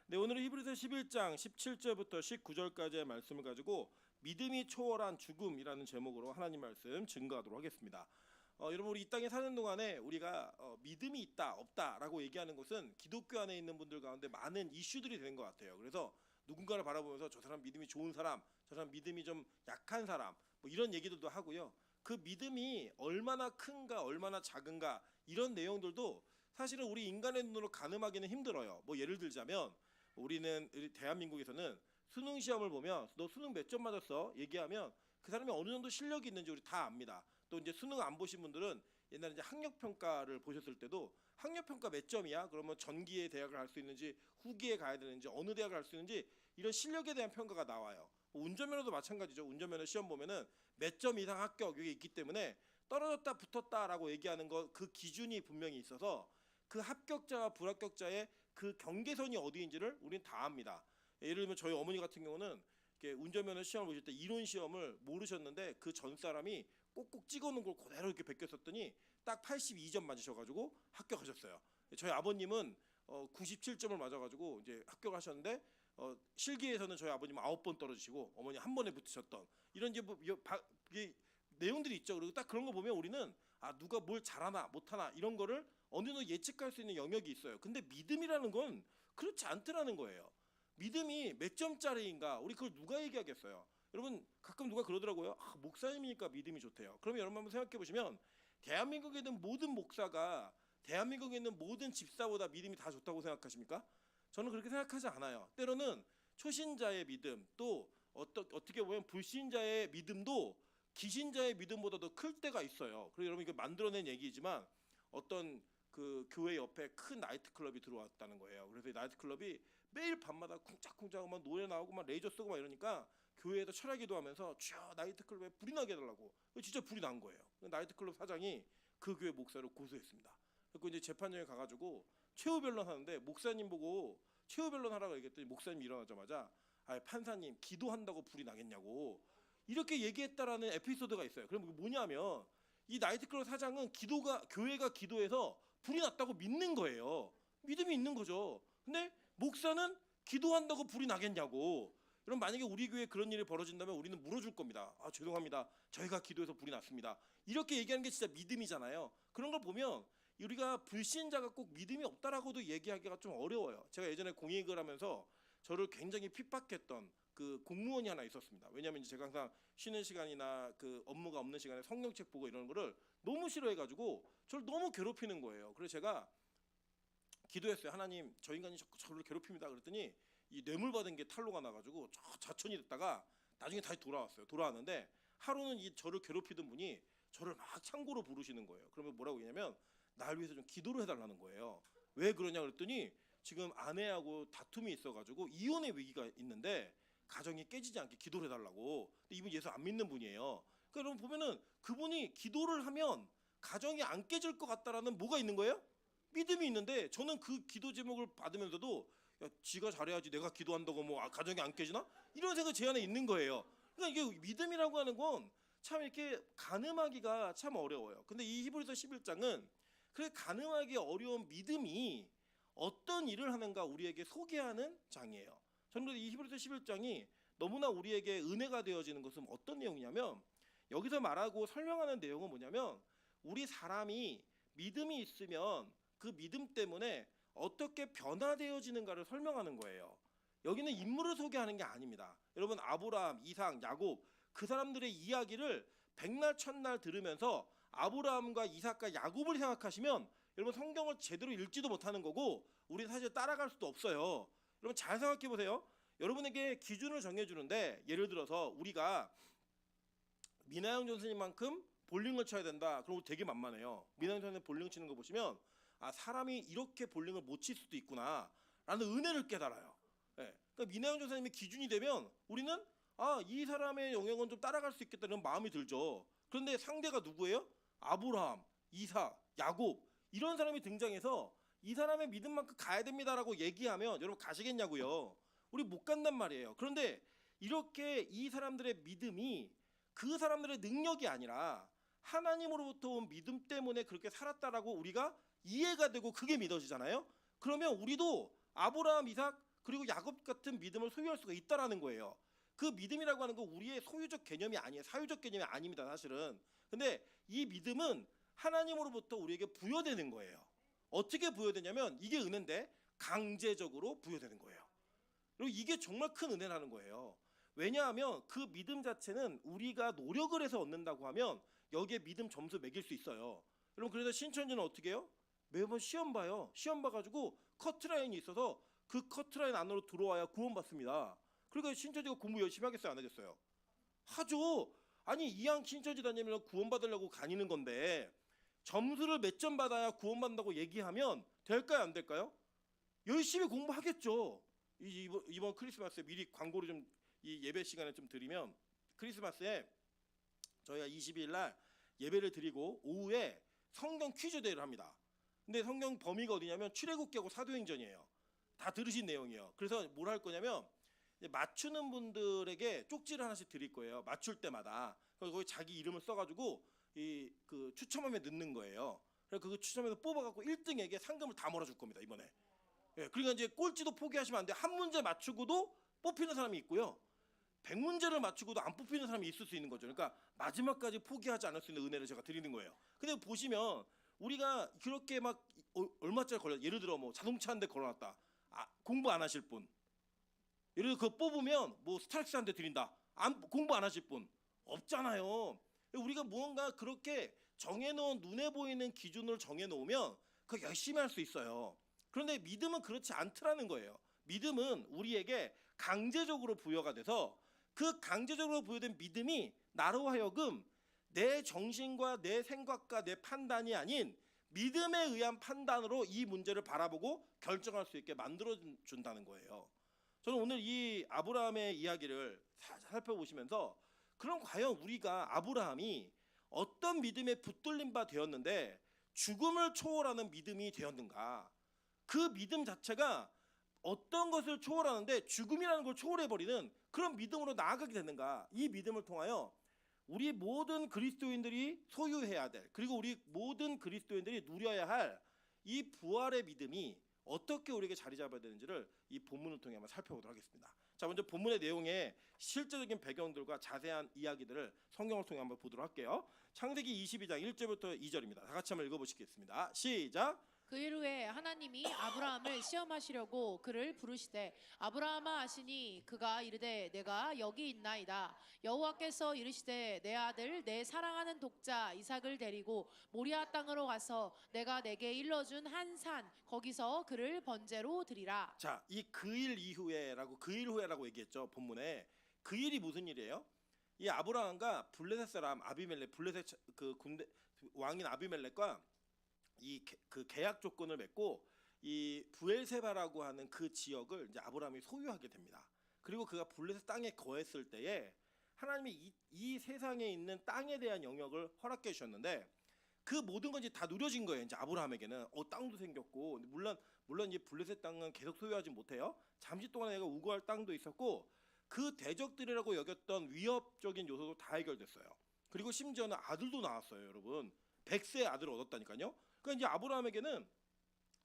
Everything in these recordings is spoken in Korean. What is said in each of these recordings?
네, 오늘은 히브리서 11장 17절부터 19절까지의 말씀을 가지고 믿음이 초월한 죽음이라는 제목으로 하나님 말씀 증거하도록 하겠습니다. 여러분, 우리 이 땅에 사는 동안에 우리가 믿음이 있다 없다라고 얘기하는 것은 기독교 안에 있는 분들 가운데 많은 이슈들이 되는 것 같아요. 그래서 누군가를 바라보면서 저 사람 믿음이 좋은 사람, 저 사람 믿음이 좀 약한 사람, 뭐 이런 얘기들도 하고요. 그 믿음이 얼마나 큰가 얼마나 작은가 이런 내용들도 사실은 우리 인간의 눈으로 가늠하기는 힘들어요. 뭐 예를 들자면 우리 대한민국에서는 수능 시험을 보면 너 수능 몇 점 맞았어? 얘기하면 그 사람이 어느 정도 실력이 있는지 우리 다 압니다. 또 이제 수능 안 보신 분들은 옛날에 이제 학력 평가를 보셨을 때도 학력 평가 몇 점이야? 그러면 전기의 대학을 갈 수 있는지 후기에 가야 되는지 어느 대학을 갈 수 있는지 이런 실력에 대한 평가가 나와요. 운전면허도 마찬가지죠. 운전면허 시험 보면은 몇 점 이상 합격 여기 있기 때문에 떨어졌다 붙었다라고 얘기하는 거 그 기준이 분명히 있어서 그 합격자와 불합격자의 그 경계선이 어디인지를 우리는 다 압니다. 예를 들면 저희 어머니 같은 경우는 이렇게 운전면허 시험을 보실 때 이론 시험을 모르셨는데 그 전 사람이 꼭꼭 찍어놓은 걸 그대로 이렇게 베꼈었더니 딱 82점 맞으셔가지고 합격하셨어요. 저희 아버님은 97점을 맞아가지고 이제 합격하셨는데 실기에서는 저희 아버님 9번 떨어지시고 어머니 한 번에 붙으셨던 이런 이제 이게 내용들이 있죠. 그리고 딱 그런 거 보면 우리는 누가 뭘 잘하나 못하나 이런 거를 어느 정도 예측할 수 있는 영역이 있어요. 근데 믿음이라는 건 그렇지 않더라는 거예요. 믿음이 몇 점짜리인가 우리 그걸 누가 얘기하겠어요. 여러분 가끔 누가 그러더라고요. 목사님이니까 믿음이 좋대요. 그러면 여러분 한번 생각해 보시면 대한민국에 있는 모든 목사가 대한민국에 있는 모든 집사보다 믿음이 다 좋다고 생각하십니까? 저는 그렇게 생각하지 않아요. 때로는 초신자의 믿음 또 어떻게 보면 불신자의 믿음도 기신자의 믿음보다 더 클 때가 있어요. 그리고 여러분 이거 만들어낸 얘기지만 어떤 그 교회 옆에 큰 나이트클럽이 들어왔다는 거예요. 그래서 이 나이트클럽이 매일 밤마다 쿵짝쿵짝 막 노래 나오고 막 레이저 쏘고 막 이러니까 교회에서 철야기도 하면서 주여 나이트클럽에 불이 나게 해달라고. 진짜 불이 난 거예요. 나이트클럽 사장이 그 교회 목사를 고소했습니다. 그리고 이제 재판정에 가가지고 최후 변론하는데 목사님 보고 최후 변론하라고 얘기했더니 목사님 일어나자마자 판사님 기도한다고 불이 나겠냐고 이렇게 얘기했다라는 에피소드가 있어요. 그럼 뭐냐면 이 나이트클럽 사장은 교회가 기도해서 불이 났다고 믿는 거예요. 믿음이 있는 거죠. 근데 목사는 기도한다고 불이 나겠냐고. 그럼 만약에 우리 교회에 그런 일이 벌어진다면 우리는 물어줄 겁니다. 죄송합니다. 저희가 기도해서 불이 났습니다. 이렇게 얘기하는 게 진짜 믿음이잖아요. 그런 걸 보면 우리가 불신자가 꼭 믿음이 없다라고도 얘기하기가 좀 어려워요. 제가 예전에 공익을 하면서 저를 굉장히 핍박했던 그 공무원이 하나 있었습니다. 왜냐하면 제가 항상 쉬는 시간이나 그 업무가 없는 시간에 성경책 보고 이러는 거를 너무 싫어해가지고 저를 너무 괴롭히는 거예요. 그래서 제가 기도했어요. 하나님, 저 인간이 자꾸 저를 괴롭힙니다. 그랬더니 이 뇌물 받은 게 탄로가 나가지고 자천이 됐다가 나중에 다시 돌아왔어요. 돌아왔는데 하루는 이 저를 괴롭히던 분이 저를 막 창고로 부르시는 거예요. 그러면 뭐라고 했냐면 날 위해서 좀 기도를 해달라는 거예요. 왜 그러냐 그랬더니 지금 아내하고 다툼이 있어가지고 이혼의 위기가 있는데 가정이 깨지지 않게 기도를 해달라고. 근데 이분 예수 안 믿는 분이에요. 그러니까 여러분 보면은 그분이 기도를 하면 가정이 안 깨질 것 같다라는 뭐가 있는 거예요? 믿음이 있는데 저는 그 기도 제목을 받으면서도 야, 지가 잘해야지 내가 기도한다고 뭐 가정이 안 깨지나? 이런 생각이 제 안에 있는 거예요. 그러니까 이게 믿음이라고 하는 건 참 이렇게 가늠하기가 참 어려워요. 근데 이 히브리서 11장은 그 가늠하기 어려운 믿음이 어떤 일을 하는가 우리에게 소개하는 장이에요. 저는 이 히브리서 11장이 너무나 우리에게 은혜가 되어지는 것은 어떤 내용이냐면 여기서 말하고 설명하는 내용은 뭐냐면 우리 사람이 믿음이 있으면 그 믿음 때문에 어떻게 변화되어지는가를 설명하는 거예요. 여기는 인물을 소개하는 게 아닙니다. 여러분 아브라함, 이삭, 야곱 그 사람들의 이야기를 백날 천날 들으면서 아브라함과 이삭과 야곱을 생각하시면 여러분 성경을 제대로 읽지도 못하는 거고 우리는 사실 따라갈 수도 없어요. 여러분 잘 생각해 보세요. 여러분에게 기준을 정해주는데 예를 들어서 우리가 민하영 선생님만큼 볼링을 쳐야 된다. 그럼 되게 만만해요. 민하영 선생님 볼링 치는 거 보시면 사람이 이렇게 볼링을 못 칠 수도 있구나 라는 은혜를 깨달아요. 네. 그러니까 민하영 선생님이 기준이 되면 우리는 이 사람의 영역은 좀 따라갈 수 있겠다는 마음이 들죠. 그런데 상대가 누구예요? 아브라함, 이삭, 야곱 이런 사람이 등장해서 이 사람의 믿음만큼 가야 됩니다라고 얘기하면 여러분 가시겠냐고요. 우리 못 간단 말이에요. 그런데 이렇게 이 사람들의 믿음이 그 사람들의 능력이 아니라 하나님으로부터 온 믿음 때문에 그렇게 살았다라고 우리가 이해가 되고 그게 믿어지잖아요. 그러면 우리도 아브라함, 이삭 그리고 야곱 같은 믿음을 소유할 수가 있다라는 거예요. 그 믿음이라고 하는 거 우리의 소유적 개념이 아니에요. 사유적 개념이 아닙니다, 사실은. 근데 이 믿음은 하나님으로부터 우리에게 부여되는 거예요. 어떻게 부여되냐면 이게 은혜인데 강제적으로 부여되는 거예요. 그리고 이게 정말 큰 은혜라는 거예요. 왜냐하면 그 믿음 자체는 우리가 노력을 해서 얻는다고 하면 여기에 믿음 점수 매길 수 있어요. 여러분, 그래서 신천지는 어떻게 해요? 매번 시험 봐요. 시험 봐가지고 커트라인이 있어서 그 커트라인 안으로 들어와야 구원받습니다. 그러니까 신천지가 공부 열심히 하겠어요, 안 하겠어요? 하죠. 아니, 이왕 신천지 다니면 구원받으려고 다니는 건데 점수를 몇 점 받아야 구원받는다고 얘기하면 될까요, 안 될까요? 열심히 공부하겠죠. 이번 크리스마스에 미리 광고를 좀 이 예배 시간에 좀 드리면, 크리스마스에 저희가 22일 날 예배를 드리고 오후에 성경 퀴즈 대회를 합니다. 근데 성경 범위가 어디냐면 출애굽기하고 사도행전이에요. 다 들으신 내용이에요. 그래서 뭘 할 거냐면 맞추는 분들에게 쪽지를 하나씩 드릴 거예요. 맞출 때마다. 그래서 거기 자기 이름을 써가지고 그 추첨함에 넣는 거예요. 그래서 그 추첨에서 뽑아갖고 1등에게 상금을 다 몰아줄 겁니다, 이번에. 예, 그러니까 이제 꼴찌도 포기하시면 안 돼요. 한 문제 맞추고도 뽑히는 사람이 있고요. 100문제를 맞추고도 안 뽑히는 사람이 있을 수 있는 거죠. 그러니까 마지막까지 포기하지 않을 수 있는 은혜를 제가 드리는 거예요. 근데 보시면 우리가 그렇게 막 얼마짜리 걸려, 예를 들어 뭐 자동차 한 대 걸어놨다. 공부 안 하실 분, 예를 들어 그거 뽑으면 뭐 스타렉스 한 대 드린다. 공부 안 하실 분 없잖아요. 우리가 무언가 그렇게 정해놓은, 눈에 보이는 기준을 정해놓으면 그거 열심히 할 수 있어요. 그런데 믿음은 그렇지 않더라는 거예요. 믿음은 우리에게 강제적으로 부여가 돼서 그 강제적으로 부여된 믿음이 나로 하여금 내 정신과 내 생각과 내 판단이 아닌 믿음에 의한 판단으로 이 문제를 바라보고 결정할 수 있게 만들어준다는 거예요. 저는 오늘 이 아브라함의 이야기를 살펴보시면서 그럼 과연 우리가 아브라함이 어떤 믿음에 붙들린 바 되었는데 죽음을 초월하는 믿음이 되었는가, 그 믿음 자체가 어떤 것을 초월하는데 죽음이라는 걸 초월해버리는 그런 믿음으로 나아가게 되는가, 이 믿음을 통하여 우리 모든 그리스도인들이 소유해야 될, 그리고 우리 모든 그리스도인들이 누려야 할 이 부활의 믿음이 어떻게 우리에게 자리 잡아야 되는지를 이 본문을 통해 한번 살펴보도록 하겠습니다. 자, 먼저 본문의 내용의 실제적인 배경들과 자세한 이야기들을 성경을 통해 한번 보도록 할게요. 창세기 22장 1절부터 2절입니다. 다 같이 한번 읽어보시겠습니다. 시작. 그 일 후에 하나님이 아브라함을 시험하시려고 그를 부르시되 아브라함아 하시니 그가 이르되 내가 여기 있나이다. 여호와께서 이르시되 내 아들 내 사랑하는 독자 이삭을 데리고 모리아 땅으로 가서 내가 내게 일러준 한 산 거기서 그를 번제로 드리라. 자, 이 그 일 이후에라고, 그 일 후에라고 얘기했죠, 본문에. 그 일이 무슨 일이에요? 이 아브라함과 블레셋 사람 아비멜렉, 블레셋 그 군대 왕인 아비멜렉과 그 계약 조건을 맺고 이 부엘세바라고 하는 그 지역을 이제 아브라함이 소유하게 됩니다. 그리고 그가 블레셋 땅에 거했을 때에 하나님이 이 세상에 있는 땅에 대한 영역을 허락해 주셨는데 그 모든 것이 다 누려진 거예요. 이제 아브라함에게는 땅도 생겼고, 물론 이 블레셋 땅은 계속 소유하지 못해요. 잠시 동안 내가 우거할 땅도 있었고, 그 대적들이라고 여겼던 위협적인 요소도 다 해결됐어요. 그리고 심지어는 아들도 나왔어요, 여러분. 100세의 아들을 얻었다니까요. 그러니까 이제 아브라함에게는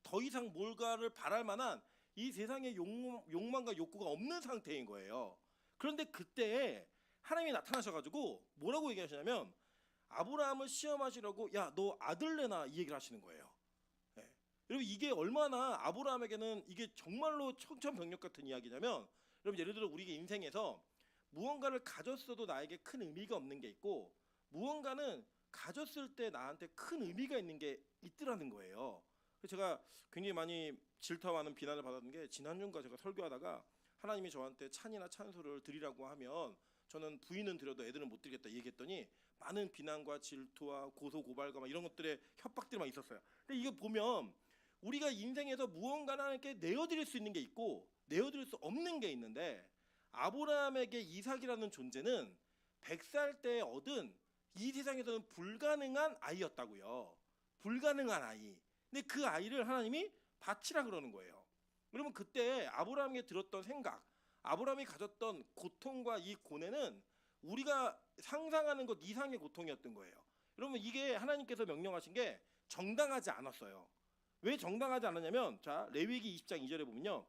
더 이상 뭘가를 바랄 만한 이 세상의 욕망과 욕구가 없는 상태인 거예요. 그런데 그때 하나님이 나타나셔가지고 뭐라고 얘기하시냐면 아브라함을 시험하시려고 야, 너 아들 내놔, 이 얘기를 하시는 거예요. 예. 여러분, 이게 얼마나 아브라함에게는 이게 정말로 청천벽력 같은 이야기냐면, 여러분 예를 들어 우리 인생에서 무언가를 가졌어도 나에게 큰 의미가 없는 게 있고, 무언가는 가졌을 때 나한테 큰 의미가 있는 게 있더라는 거예요. 그래서 제가 굉장히 많이 질타하는 비난을 받았던 게, 지난주인가 제가 설교하다가 하나님이 저한테 찬이나 찬소를 드리라고 하면 저는 부인은 드려도 애들은 못 드리겠다 얘기했더니 많은 비난과 질투와 고소 고발과 막 이런 것들의 협박들이 막 있었어요. 근데 이거 보면 우리가 인생에서 무언가나 이렇게 내어드릴 수 있는 게 있고 내어드릴 수 없는 게 있는데, 아브라함에게 이삭이라는 존재는 100살 때 얻은 이 세상에서는 불가능한 아이였다고요. 불가능한 아이. 근데 그 아이를 하나님이 바치라 그러는 거예요. 그러면 그때 아브라함에게 들었던 생각, 아브라함이 가졌던 고통과 이 고뇌는 우리가 상상하는 것 이상의 고통이었던 거예요. 여러분, 이게 하나님께서 명령하신 게 정당하지 않았어요. 왜 정당하지 않았냐면, 자, 레위기 20장 2절에 보면요,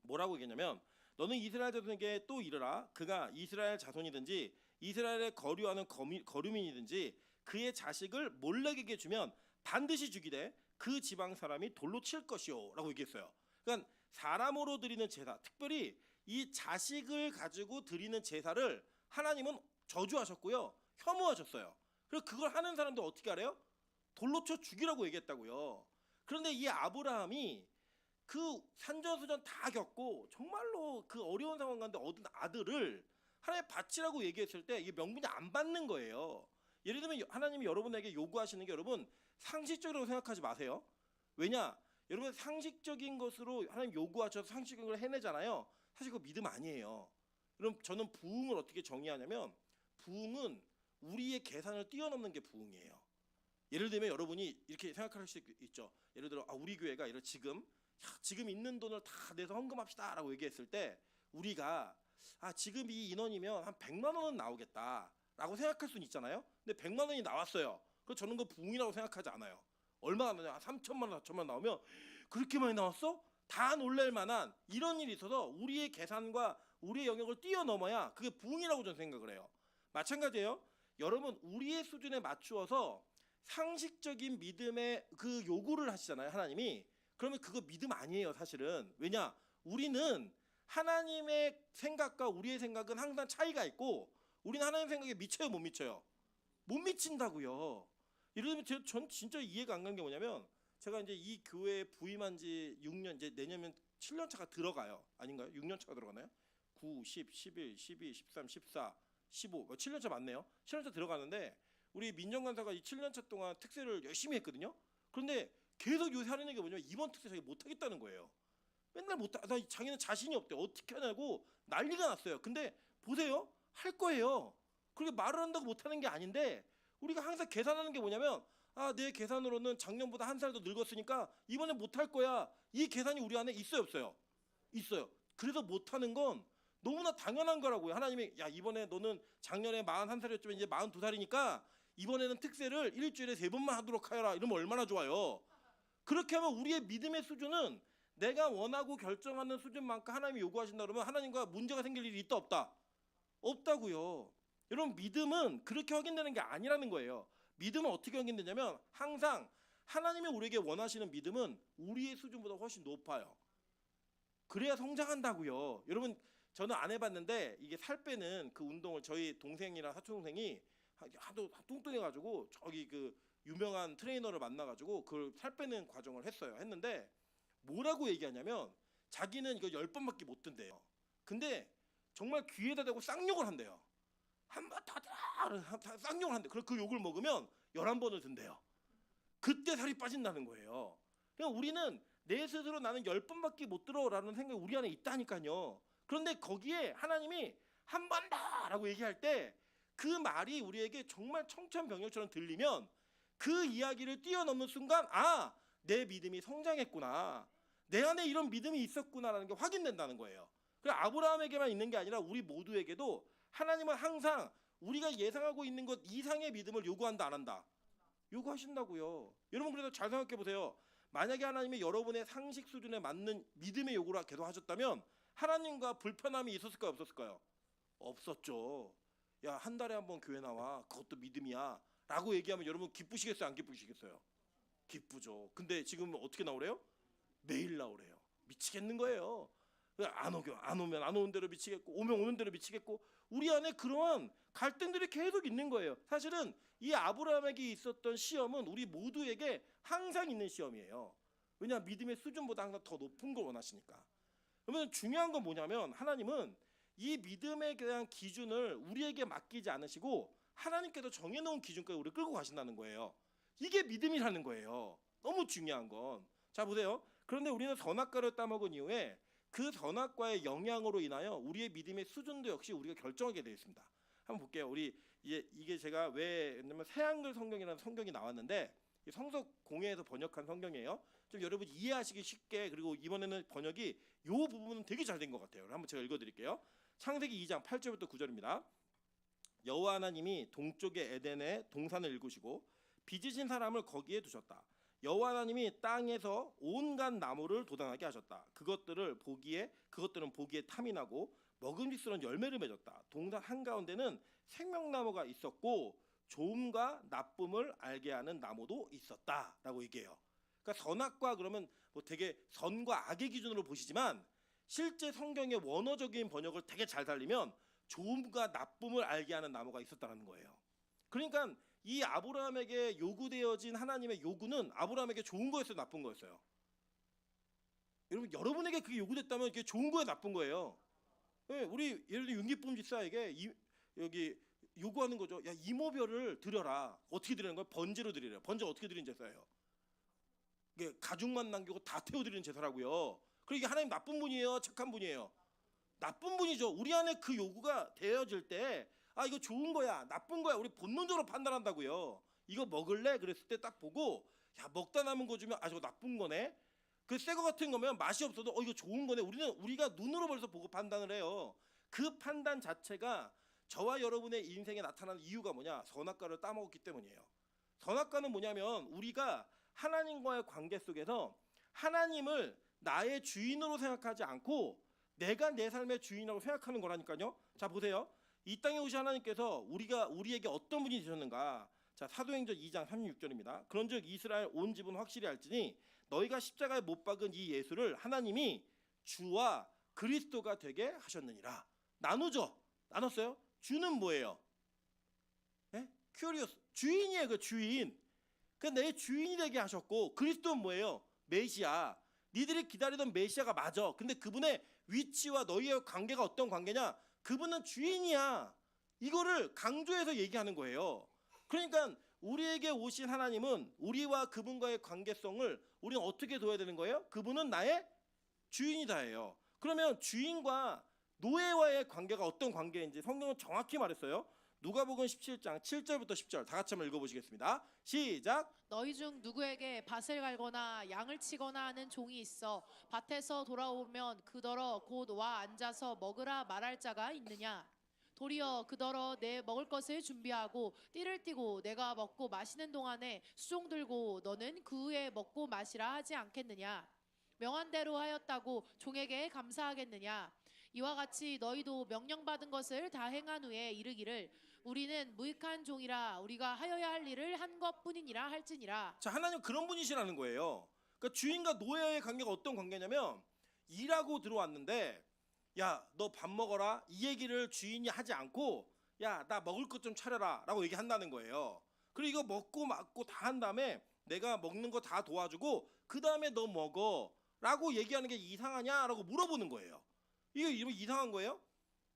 뭐라고 얘기했냐면 너는 이스라엘 자손에게 또 이르라 그가 이스라엘 자손이든지 이스라엘에 거류하는 거류민이든지 그의 자식을 몰렉에게 주면 반드시 죽이되 그 지방 사람이 돌로 칠 것이요라고 얘기했어요. 그러니까 사람으로 드리는 제사, 특별히 이 자식을 가지고 드리는 제사를 하나님은 저주하셨고요, 혐오하셨어요. 그리고 그걸 하는 사람들 어떻게 하래요? 돌로 쳐 죽이라고 얘기했다고요. 그런데 이 아브라함이 그 산전수전 다 겪고 정말로 그 어려운 상황 가운데 얻은 아들을 하나님 바치라고 얘기했을 때 이게 명분이 안 받는 거예요. 예를 들면 하나님이 여러분에게 요구하시는 게 여러분 상식적으로 생각하지 마세요. 왜냐? 여러분 상식적인 것으로 하나님 요구하셔서 상식적인 걸 해내잖아요. 사실 그거 믿음 아니에요. 그럼 저는 부흥을 어떻게 정의하냐면 부흥은 우리의 계산을 뛰어넘는 게 부흥이에요. 예를 들면 여러분이 이렇게 생각할 수 있죠. 예를 들어 우리 교회가 지금 있는 돈을 다 내서 헌금합시다라고 얘기했을 때 우리가 지금 이 인원이면 한 100만 원은 나오겠다라고 생각할 수는 있잖아요. 근데 100만 원이 나왔어요. 그래서 저는 그 부흥이라고 생각하지 않아요. 얼마나 나냐? 3천만 원, 4천만 원 나오면 그렇게 많이 나왔어? 다 놀랄 만한 이런 일이 있어서 우리의 계산과 우리의 영역을 뛰어넘어야 그게 부흥이라고 저는 생각을 해요. 마찬가지예요. 여러분 우리의 수준에 맞추어서 상식적인 믿음의 그 요구를 하시잖아요, 하나님이. 그러면 그거 믿음 아니에요, 사실은. 왜냐? 우리는 하나님의 생각과 우리의 생각은 항상 차이가 있고 우리는 하나님 생각에 미쳐요, 못 미쳐요? 못 미친다고요. 예를 들면 전 진짜 이해가 안 가는 게 뭐냐면 제가 이제 이 교회에 부임한 지 6년, 이제 내년면 7년 차가 들어가요. 아닌가요? 6년 차가 들어가나요? 9, 10, 11, 12, 13, 14, 15, 7년 차 맞네요. 7년 차 들어가는데 우리 민정간사가 이 7년 차 동안 특세를 열심히 했거든요. 그런데 계속 요새 하는 얘기가 뭐냐면 이번 특세 자기 못 하겠다는 거예요. 맨날 나 자기는 자신이 없대. 어떻게 하냐고 난리가 났어요. 근데 보세요. 할 거예요. 그렇게 말을 한다고 못 하는 게 아닌데 우리가 항상 계산하는 게 뭐냐면 내 계산으로는 작년보다 한 살 더 늙었으니까 이번에 못 할 거야. 이 계산이 우리 안에 있어요, 없어요? 있어요. 그래서 못 하는 건 너무나 당연한 거라고요. 하나님이 이번에 너는 작년에 41살이었지만 이제 42살이니까 이번에는 특세를 일주일에 3번만 하도록 하여라. 이러면 얼마나 좋아요. 그렇게 하면 우리의 믿음의 수준은 내가 원하고 결정하는 수준만큼 하나님이 요구하신다 그러면 하나님과 문제가 생길 일이 있다 없다? 없다고요. 여러분 믿음은 그렇게 확인되는 게 아니라는 거예요. 믿음은 어떻게 확인되냐면 항상 하나님이 우리에게 원하시는 믿음은 우리의 수준보다 훨씬 높아요. 그래야 성장한다고요. 여러분 저는 안 해봤는데 이게 살 빼는 그 운동을 저희 동생이랑 사촌 동생이 하도 뚱뚱해가지고 저기 그 유명한 트레이너를 만나가지고 그걸 살 빼는 과정을 했는데 뭐라고 얘기하냐면 자기는 이거 10번밖에 못 든대요. 근데 정말 귀에다 대고 쌍욕을 한대요. 한 번 더 쌍욕을 한대. 그 욕을 먹으면 11번을 든대요. 그때 살이 빠진다는 거예요. 그러니까 우리는 내 스스로 나는 10번밖에 못 들어라는 생각이 우리 안에 있다니까요. 그런데 거기에 하나님이 한 번 더라고 얘기할 때 그 말이 우리에게 정말 청천벽력처럼 들리면 그 이야기를 뛰어넘는 순간 내 믿음이 성장했구나. 내 안에 이런 믿음이 있었구나라는 게 확인된다는 거예요. 그래서 아브라함에게만 있는 게 아니라 우리 모두에게도 하나님은 항상 우리가 예상하고 있는 것 이상의 믿음을 요구한다 안 한다? 요구하신다고요. 여러분 그래서 잘 생각해 보세요. 만약에 하나님이 여러분의 상식 수준에 맞는 믿음의 요구를 계속 하셨다면 하나님과 불편함이 있었을까요 없었을까요? 없었죠. 한 달에 한 번 교회 나와. 그것도 믿음이야 라고 얘기하면 여러분 기쁘시겠어요 안 기쁘시겠어요? 기쁘죠. 근데 지금 어떻게 나오래요? 매일 나오래요. 미치겠는 거예요. 안 오면 안 오는 대로 미치겠고 오면 오는 대로 미치겠고 우리 안에 그러한 갈등들이 계속 있는 거예요. 사실은 이 아브라함에게 있었던 시험은 우리 모두에게 항상 있는 시험이에요. 왜냐하면 믿음의 수준보다 항상 더 높은 걸 원하시니까. 그러면 중요한 건 뭐냐면 하나님은 이 믿음에 대한 기준을 우리에게 맡기지 않으시고 하나님께서 정해놓은 기준까지 우리를 끌고 가신다는 거예요. 이게 믿음이라는 거예요. 너무 중요한 건. 자 보세요. 그런데 우리는 선악과를 따먹은 이후에 그 선악과의 영향으로 인하여 우리의 믿음의 수준도 역시 우리가 결정하게 되어 있습니다. 한번 볼게요. 우리 이게 제가 왜냐면 새한글 성경이라는 성경이 나왔는데 성석 공회에서 번역한 성경이에요. 좀 여러분 이해하시기 쉽게 그리고 이번에는 번역이 이 부분은 되게 잘 된 것 같아요. 한번 제가 읽어드릴게요. 창세기 2장 8절부터 9절입니다. 여호와 하나님이 동쪽의 에덴에 동산을 일구시고 빚으신 사람을 거기에 두셨다. 여호와 하나님이 땅에서 온갖 나무를 도당하게 하셨다. 그것들은 보기에 탐이 나고 먹음직스러운 열매를 맺었다. 동산 한가운데는 생명나무가 있었고 좋음과 나쁨을 알게 하는 나무도 있었다라고 얘기해요. 그러니까 선악과 그러면 뭐 되게 선과 악의 기준으로 보시지만 실제 성경의 원어적인 번역을 되게 잘 살리면 좋음과 나쁨을 알게 하는 나무가 있었다는 거예요. 그러니까 이 아브라함에게 요구되어진 하나님의 요구는 아브라함에게 좋은 거였어요, 나쁜 거였어요? 여러분에게 그게 요구됐다면 그게 좋은 거예요, 나쁜 거예요? 네, 우리 예를 들어 윤기쁨 집사에게 여기 요구하는 거죠. 야, 이모별을 드려라. 어떻게 드리는 거예요? 번제로 드리래요. 번제 어떻게 드리는 제사예요? 이게 가죽만 남기고 다 태워드리는 제사라고요. 그리고 이게 하나님 나쁜 분이에요, 착한 분이에요? 나쁜 분이죠. 우리 안에 그 요구가 되어질 때 아, 이거 좋은 거야, 나쁜 거야, 우리 본능적으로 판단한다고요. 이거 먹을래? 그랬을 때 딱 보고 야, 먹다 남은 거 주면 아, 저거 나쁜 거네. 그 새 거 같은 거면 맛이 없어도 이거 좋은 거네. 우리가 눈으로 벌써 보고 판단을 해요. 그 판단 자체가 저와 여러분의 인생에 나타나는 이유가 뭐냐? 선악과를 따먹었기 때문이에요. 선악과는 뭐냐면 우리가 하나님과의 관계 속에서 하나님을 나의 주인으로 생각하지 않고 내가 내 삶의 주인이라고 생각하는 거라니까요. 자, 보세요. 이 땅에 오신 하나님께서 우리에게 어떤 분이 되셨는가? 자, 사도행전 2장 36절입니다. 그런즉 이스라엘 온 집은 확실히 알지니 너희가 십자가에 못 박은 이 예수를 하나님이 주와 그리스도가 되게 하셨느니라. 나누죠. 나눴어요. 주는 뭐예요? 네? 큐리오스, 주인이에요. 그 주인. 그 내 주인이 되게 하셨고, 그리스도는 뭐예요? 메시아. 니들이 기다리던 메시아가 맞아. 근데 그분의 위치와 너희의 관계가 어떤 관계냐? 그분은 주인이야. 이거를 강조해서 얘기하는 거예요. 그러니까 우리에게 오신 하나님은 우리와 그분과의 관계성을 우리는 어떻게 둬야 되는 거예요? 그분은 나의 주인이다예요. 그러면 주인과 노예와의 관계가 어떤 관계인지 성경은 정확히 말했어요. 누가복음 17장 7절부터 10절 다 같이 한번 읽어보시겠습니다. 시작. 너희 중 누구에게 밭을 갈거나 양을 치거나 하는 종이 있어 밭에서 돌아오면 그더러 곧 와 앉아서 먹으라 말할 자가 있느냐? 도리어 그더러 내 먹을 것을 준비하고 띠를 띠고 내가 먹고 마시는 동안에 수종 들고 너는 그 후에 먹고 마시라 하지 않겠느냐? 명한 대로 하였다고 종에게 감사하겠느냐? 이와 같이 너희도 명령받은 것을 다 행한 후에 이르기를 우리는 무익한 종이라 우리가 하여야 할 일을 한 것뿐이니라 할지니라. 자, 하나님 그런 분이시라는 거예요. 그러니까 주인과 노예의 관계가 어떤 관계냐면 일하고 들어왔는데 야, 너 밥 먹어라 이 얘기를 주인이 하지 않고 야, 나 먹을 것 좀 차려라 라고 얘기한다는 거예요. 그리고 이거 먹고 맞고 다 한 다음에 내가 먹는 거 다 도와주고 그 다음에 너 먹어 라고 얘기하는 게 이상하냐 라고 물어보는 거예요. 이거 이상한 거예요?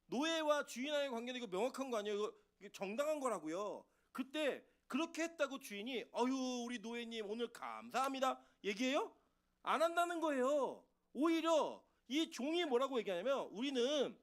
노예와 주인과의 관계는 이거 명확한 거 아니에요? 이거 정당한 거라고요. 그때 그렇게 했다고 주인이 어휴 우리 노예님 오늘 감사합니다 얘기해요? 안 한다는 거예요. 오히려 이 종이 뭐라고 얘기하냐면 우리는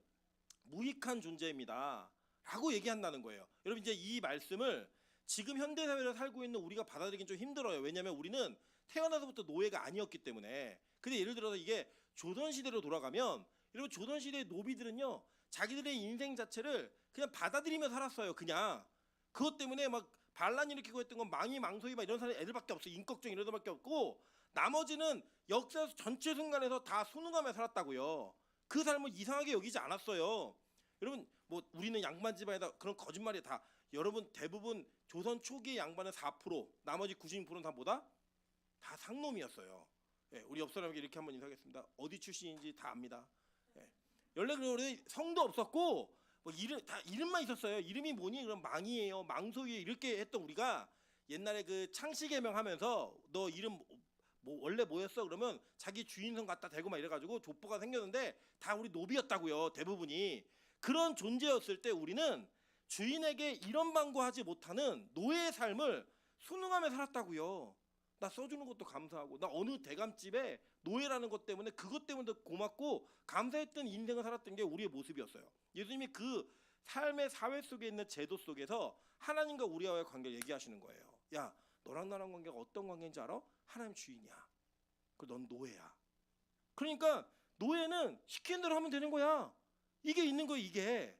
무익한 존재입니다 라고 얘기한다는 거예요. 여러분 이제 이 말씀을 지금 현대사회를 살고 있는 우리가 받아들이긴 좀 힘들어요. 왜냐하면 우리는 태어나서부터 노예가 아니었기 때문에. 근데 예를 들어서 이게 조선시대로 돌아가면 여러분 조선시대의 노비들은요 자기들의 인생 자체를 그냥 받아들이며 살았어요. 그냥 그것 때문에 막 반란 일으키고 했던 건 망이 망소이 막 이런 사람 애들밖에 없어. 임꺽정 이런 애들밖에 없고 나머지는 역사 전체 순간에서 다 순응하며 살았다고요. 그 삶을 이상하게 여기지 않았어요. 여러분 뭐 우리는 양반 집안이다 그런 거짓말이 다 여러분 대부분 조선 초기의 양반은 4% 나머지 96%는 다 뭐다? 다 상놈이었어요. 예, 우리 옆 사람에게 이렇게 한번 인사하겠습니다. 어디 출신인지 다 압니다. 예. 원래 그래 성도 없었고 뭐 이름만 있었어요. 이름이 뭐니? 그럼 망이에요. 망소위에 이렇게 했던 우리가 옛날에 그 창씨개명 하면서 너 이름 뭐 원래 뭐였어? 그러면 자기 주인성 갖다 대고 막 이래가지고 족보가 생겼는데 다 우리 노비였다고요. 대부분이 그런 존재였을 때 우리는 주인에게 이런 방구하지 못하는 노예의 삶을 순응하며 살았다고요. 나 써주는 것도 감사하고 나 어느 대감집에 노예라는 것 때문에 그것 때문에 고맙고 감사했던 인생을 살았던 게 우리의 모습이었어요. 예수님이 그 삶의 사회 속에 있는 제도 속에서 하나님과 우리와의 관계를 얘기하시는 거예요. 야, 너랑 나랑 관계가 어떤 관계인지 알아? 하나님 주인이야. 그리고 넌 노예야. 그러니까 노예는 시키는 대로 하면 되는 거야. 이게 있는 거예요. 이게.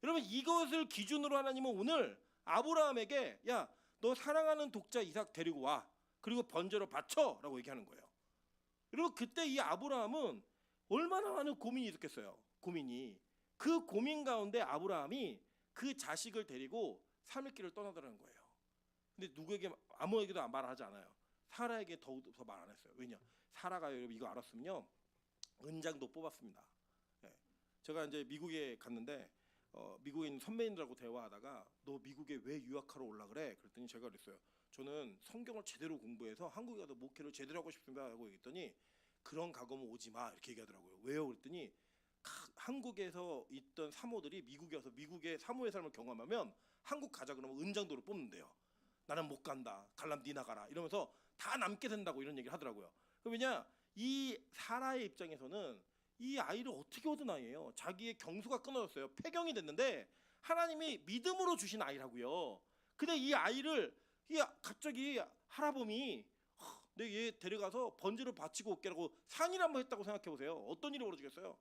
여러분 이것을 기준으로 하나님은 오늘 아브라함에게 야, 너 사랑하는 독자 이삭 데리고 와. 그리고 번제로 바쳐라고 얘기하는 거예요. 그리고 그때 이 아브라함은 얼마나 많은 고민이 있었겠어요. 고민이. 그 고민 가운데 아브라함이 그 자식을 데리고 삶의 길을 떠나더라는 거예요. 근데 누구에게 아무에게도 말하지 않아요. 사라에게 더 말 안 했어요. 왜냐? 사라가 여러분 이거 알았으면요 은장도 뽑았습니다. 예. 제가 이제 미국에 갔는데 미국에 있는 선배님들하고 대화하다가 너 미국에 왜 유학하러 올라 그래? 그랬더니 제가 그랬어요. 저는 성경을 제대로 공부해서 한국에 가서 목회를 제대로 하고 싶습니다 하고 얘기했더니 그런 각오면 오지 마 이렇게 얘기하더라고요. 왜요? 그랬더니 한국에서 있던 사모들이 미국에 와서 미국의 사모의 삶을 경험하면 한국 가자 그러면 은장도를 뽑는데요. 나는 못 간다. 갈라면 니나 가라. 이러면서 다 남게 된다고 이런 얘기를 하더라고요. 왜냐? 이 사라의 입장에서는 이 아이를 어떻게 얻은 아이예요? 자기의 경수가 끊어졌어요. 폐경이 됐는데 하나님이 믿음으로 주신 아이라고요. 근데 이 아이를 갑자기 할아범이 내 얘 데려가서 번제를 바치고 올게라고 상의를 한번 했다고 생각해 보세요. 어떤 일이 벌어지겠어요?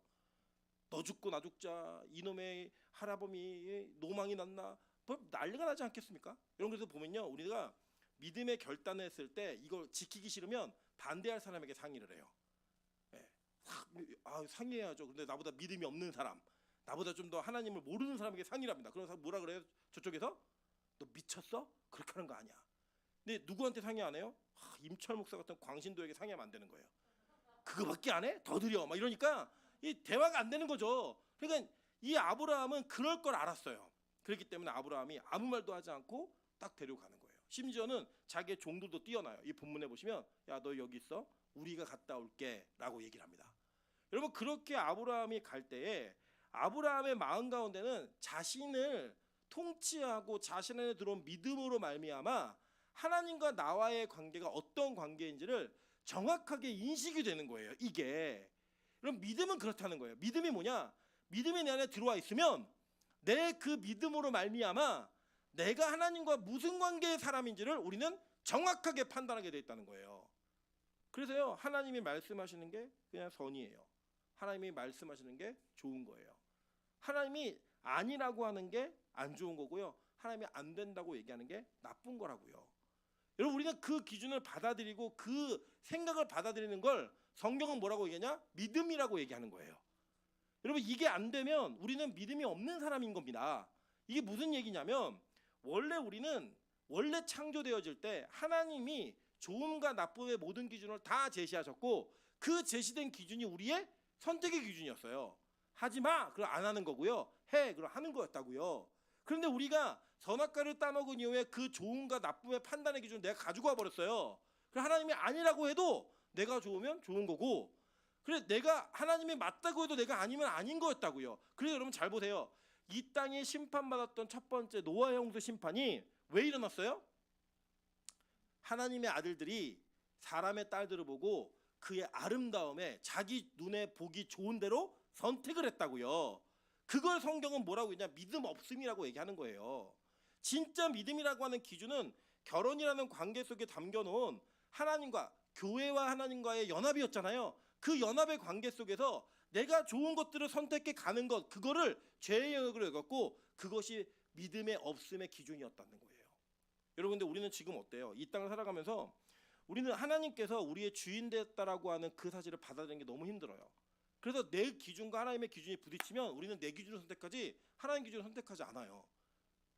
너 죽고 나 죽자. 이놈의 할아범이 노망이 났나? 뭐 난리가 나지 않겠습니까? 이런 것에서 보면요, 우리가 믿음의 결단을 했을 때 이걸 지키기 싫으면 반대할 사람에게 상의를 해요. 예. 상의해야죠. 근데 나보다 믿음이 없는 사람, 나보다 좀 더 하나님을 모르는 사람에게 상의를 합니다. 그런 사람 뭐라 그래요? 저쪽에서 너 미쳤어? 그렇게 하는 거 아니야. 근데 누구한테 상의 안 해요? 임철 목사 같은 광신도에게 상의하면 안 되는 거예요. 그거밖에 안 해? 더 드려. 막 이러니까 이 대화가 안 되는 거죠. 그러니까 이 아브라함은 그럴 걸 알았어요. 그렇기 때문에 아브라함이 아무 말도 하지 않고 딱 데려가는 거예요. 심지어는 자기의 종들도 뛰어나요. 이 본문에 보시면 야 너 여기 있어. 우리가 갔다 올게 라고 얘기를 합니다. 여러분 그렇게 아브라함이 갈 때에 아브라함의 마음 가운데는 자신을 통치하고 자신 안에 들어온 믿음으로 말미암아 하나님과 나와의 관계가 어떤 관계인지를 정확하게 인식이 되는 거예요. 이게 그럼 믿음은 그렇다는 거예요. 믿음이 뭐냐? 믿음이 내 안에 들어와 있으면 내 그 믿음으로 말미암아 내가 하나님과 무슨 관계의 사람인지를 우리는 정확하게 판단하게 돼 있다는 거예요. 그래서요 하나님이 말씀하시는 게 그냥 선이에요. 하나님이 말씀하시는 게 좋은 거예요. 하나님이 아니라고 하는 게 안 좋은 거고요. 하나님이 안 된다고 얘기하는 게 나쁜 거라고요. 여러분 우리는 그 기준을 받아들이고 그 생각을 받아들이는 걸 성경은 뭐라고 얘기하냐? 믿음이라고 얘기하는 거예요. 여러분 이게 안 되면 우리는 믿음이 없는 사람인 겁니다. 이게 무슨 얘기냐면 우리는 원래 창조되어질 때 하나님이 좋음과 나쁨의 모든 기준을 다 제시하셨고 그 제시된 기준이 우리의 선택의 기준이었어요. 하지 마. 그럼 안 하는 거고요. 해. 그럼 하는 거였다고요. 그런데 우리가 선악과를 따먹은 이후에 그 좋음과 나쁨의 판단의 기준을 내가 가지고 와버렸어요. 그럼 하나님이 아니라고 해도 내가 좋으면 좋은 거고 그래 내가 하나님이 맞다고 해도 내가 아니면 아닌 거였다고요. 그래서 여러분 잘 보세요. 이 땅에 심판받았던 첫 번째 노아의 홍수 심판이 왜 일어났어요? 하나님의 아들들이 사람의 딸들을 보고 그의 아름다움에 자기 눈에 보기 좋은 대로 선택을 했다고요. 그걸 성경은 뭐라고 했냐? 믿음 없음이라고 얘기하는 거예요. 진짜 믿음이라고 하는 기준은 결혼이라는 관계 속에 담겨놓은 하나님과 교회와 하나님과의 연합이었잖아요. 그 연합의 관계 속에서 내가 좋은 것들을 선택해 가는 것 그거를 죄의 영역으로 여겼고 그것이 믿음의 없음의 기준이었다는 거예요. 여러분 근데 우리는 지금 어때요? 이 땅을 살아가면서 우리는 하나님께서 우리의 주인 됐다라고 하는 그 사실을 받아들이는 게 너무 힘들어요. 그래서 내 기준과 하나님의 기준이 부딪히면 우리는 내 기준을 선택하지 하나님 기준을 선택하지 않아요.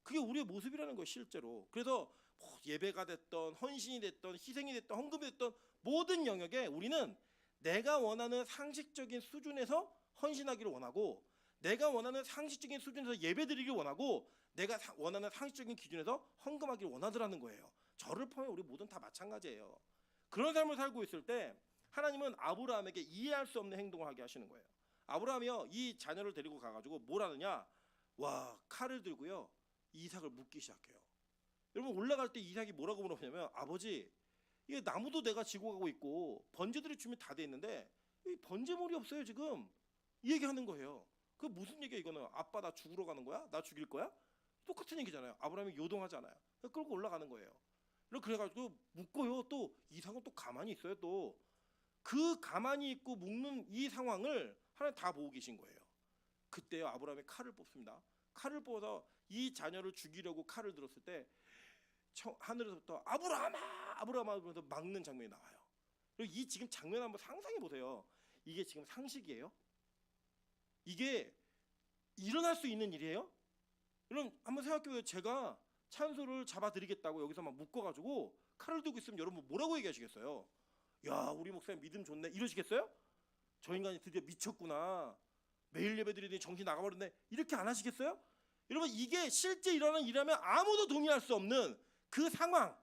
그게 우리의 모습이라는 거예요 실제로. 그래서 뭐 예배가 됐던 헌신이 됐던 희생이 됐던 헌금이 됐던 모든 영역에 우리는 내가 원하는 상식적인 수준에서 헌신하기를 원하고 내가 원하는 상식적인 수준에서 예배드리기를 원하고 내가 원하는 상식적인 기준에서 헌금하기를 원하더라는 거예요. 저를 포함해 우리 모든 다 마찬가지예요. 그런 삶을 살고 있을 때 하나님은 아브라함에게 이해할 수 없는 행동을 하게 하시는 거예요. 아브라함이요 이 자녀를 데리고 가가지고 뭘 하느냐? 와 칼을 들고요 이삭을 묻기 시작해요. 여러분 올라갈 때 이삭이 뭐라고 물어보냐면 아버지 이게 나무도 내가 지고 가고 있고 번제들이 준비 다 돼 있는데 이 번제물이 없어요 지금 이 얘기하는 거예요. 그 무슨 얘기야 이거는? 아빠 나 죽으러 가는 거야? 나 죽일 거야? 똑같은 얘기잖아요. 아브라함이 요동하잖아요. 끌고 올라가는 거예요. 그래가지고 묻고요 또 이삭은 또 가만히 있어요. 또 그 가만히 있고 묵는 이 상황을 하나님 다 보고 계신 거예요. 그때요 아브라함이 칼을 뽑습니다. 칼을 뽑아서 이 자녀를 죽이려고 칼을 들었을 때 하늘에서부터 아브라함아 아브라함아 하면서 막는 장면이 나와요. 그리고 이 지금 장면 한번 상상해 보세요. 이게 지금 상식이에요? 이게 일어날 수 있는 일이에요? 여러분 한번 생각해 보세요. 제가 찬소를 잡아드리겠다고 여기서 막 묶어가지고 칼을 들고 있으면 여러분 뭐라고 얘기하시겠어요? 야 우리 목사님 믿음 좋네 이러시겠어요? 저 인간이 드디어 미쳤구나. 매일 예배드리더니 정신 나가버렸네. 이렇게 안 하시겠어요? 여러분 이게 실제 일어나는 일이라면 아무도 동의할 수 없는 그 상황.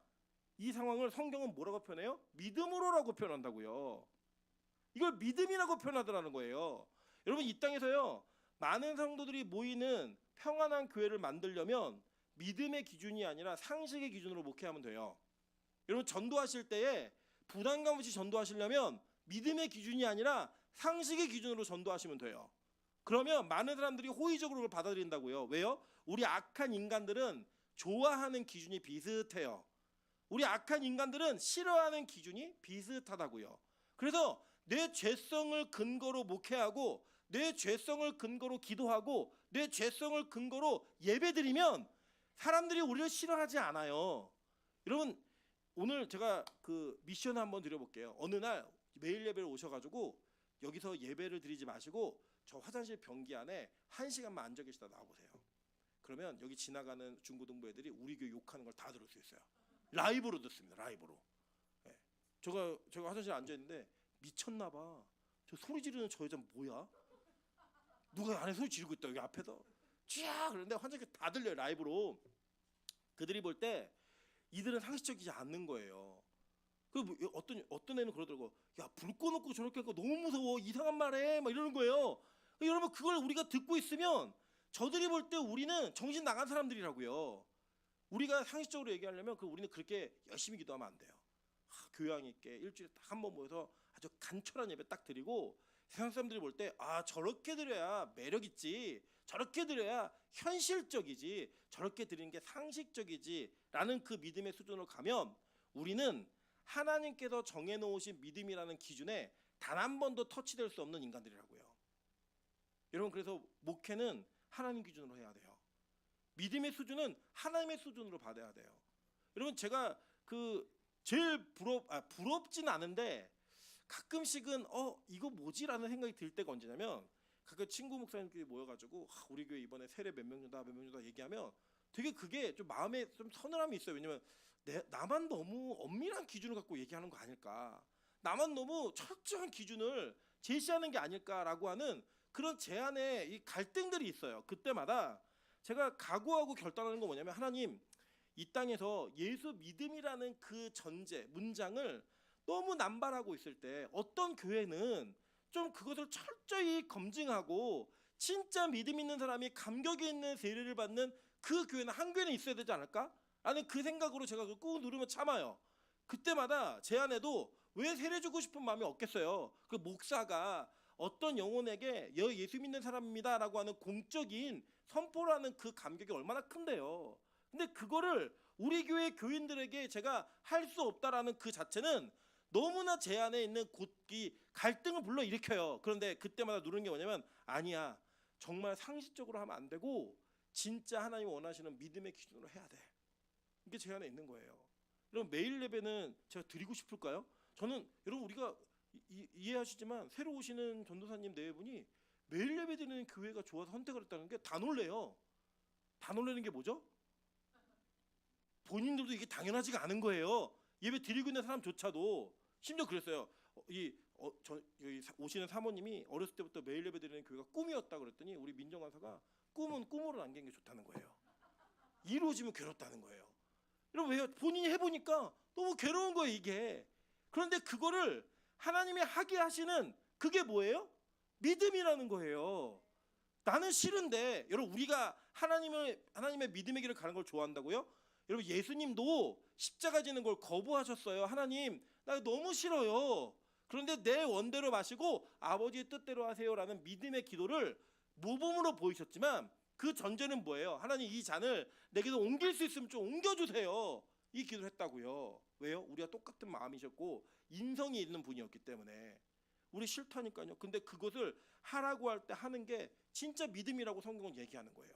이 상황을 성경은 뭐라고 표현해요? 믿음으로라고 표현한다고요. 이걸 믿음이라고 표현하더라는 거예요. 여러분 이 땅에서요. 많은 성도들이 모이는 평안한 교회를 만들려면 믿음의 기준이 아니라 상식의 기준으로 목회하면 돼요. 여러분 전도하실 때에 부담감 없이 전도하시려면 믿음의 기준이 아니라 상식의 기준으로 전도하시면 돼요. 그러면 많은 사람들이 호의적으로 그걸 받아들인다고요. 왜요? 우리 악한 인간들은 좋아하는 기준이 비슷해요. 우리 악한 인간들은 싫어하는 기준이 비슷하다고요. 그래서 내 죄성을 근거로 목회하고 내 죄성을 근거로 기도하고 내 죄성을 근거로 예배드리면 사람들이 우리를 싫어하지 않아요. 여러분 오늘 제가 그 미션 한번 드려볼게요. 어느 날 매일 예배를 오셔가지고 여기서 예배를 드리지 마시고 저 화장실 변기 안에 1시간만 앉아 계시다 나와보세요. 그러면 여기 지나가는 중고등부 애들이 우리 교회 욕하는 걸 다 들을 수 있어요. 라이브로 듣습니다. 라이브로. 네. 제가 화장실에 앉아 있는데 미쳤나 봐. 저 소리 지르는 저 여자 뭐야? 누가 안에 소리 지르고 있다 여기 앞에서. 쥐야 그런데 화장실 다 들려요 라이브로. 그들이 볼 때 이들은 상식적이지 않는 거예요. 그 어떤 애는 그러더라고. 야 불 꺼놓고 저렇게 하고 너무 무서워 이상한 말해 막 이러는 거예요. 여러분 그걸 우리가 듣고 있으면 저들이 볼 때 우리는 정신 나간 사람들이라고요. 우리가 상식적으로 얘기하려면 우리는 그렇게 열심히 기도하면 안 돼요. 교양 있게 일주일에 딱 한 번 모여서 아주 간절한 예배 딱 드리고 세상 사람들이 볼 때 저렇게 드려야 매력 있지, 저렇게 드려야 현실적이지, 저렇게 드리는 게 상식적이지라는 그 믿음의 수준으로 가면 우리는 하나님께서 정해놓으신 믿음이라는 기준에 단 한 번도 터치될 수 없는 인간들이라고요. 여러분 그래서 목회는 하나님 기준으로 해야 돼요. 믿음의 수준은 하나님의 수준으로 받아야 돼요. 여러분 제가 제일 부럽진 않은데 가끔씩은 이거 뭐지라는 생각이 들 때가 언제냐면 가끔 친구 목사님끼리 모여가지고 우리 교회 이번에 세례 몇 명 준다 얘기하면 되게 그게 좀 마음에 좀 서늘함이 있어요. 왜냐면 나만 너무 엄밀한 기준을 갖고 얘기하는 거 아닐까, 나만 너무 철저한 기준을 제시하는 게 아닐까라고 하는 그런 제 안에 이 갈등들이 있어요. 그때마다 제가 각오하고 결단하는 건 뭐냐면 하나님 이 땅에서 예수 믿음이라는 그 전제 문장을 너무 남발하고 있을 때 어떤 교회는 좀 그것을 철저히 검증하고 진짜 믿음 있는 사람이 감격 있는 세례를 받는 그 교회는 한 교회는 있어야 되지 않을까? 라는 그 생각으로 제가 꾹 누르면 참아요. 그때마다 제 안에도 왜 세례 주고 싶은 마음이 없겠어요. 그 목사가 어떤 영혼에게 예수 믿는 사람입니다라고 하는 공적인 선포라는 그 감격이 얼마나 큰데요. 근데 그거를 우리 교회 교인들에게 제가 할 수 없다라는 그 자체는 너무나 제 안에 있는 이 갈등을 불러일으켜요. 그런데 그때마다 누르는 게 뭐냐면 아니야, 정말 상식적으로 하면 안 되고 진짜 하나님 원하시는 믿음의 기준으로 해야 돼. 이게 제 안에 있는 거예요. 여러분 매일 예배는 제가 드리고 싶을까요? 저는 여러분 우리가 이해하시지만 새로 오시는 전도사님 네 분이 매일 예배 드리는 교회가 좋아서 선택을 했다는 게 다 놀래요. 다 놀라는 게 뭐죠? 본인들도 이게 당연하지가 않은 거예요. 예배 드리고 있는 사람조차도. 심지어 그랬어요. 여기 오시는 사모님이 어렸을 때부터 매일 예배 드리는 교회가 꿈이었다 그랬더니 우리 민정관사가 꿈은 꿈으로 남기는 게 좋다는 거예요. 이루어지면 괴롭다는 거예요. 여러분 왜요? 본인이 해보니까 너무 괴로운 거예요 이게. 그런데 그거를 하나님이 하게 하시는 그게 뭐예요? 믿음이라는 거예요. 나는 싫은데 여러분 우리가 하나님의 믿음의 길을 가는 걸 좋아한다고요? 여러분 예수님도 십자가 지는 걸 거부하셨어요. 하나님 나 너무 싫어요. 그런데 내 원대로 마시고 아버지의 뜻대로 하세요라는 믿음의 기도를 모범으로 보이셨지만 그 전제는 뭐예요? 하나님 이 잔을 내게서 옮길 수 있으면 좀 옮겨주세요. 이 기도를 했다고요. 왜요? 우리가 똑같은 마음이셨고 인성이 있는 분이었기 때문에. 우리 싫다니까요. 근데 그것을 하라고 할 때 하는 게 진짜 믿음이라고 성경은 얘기하는 거예요.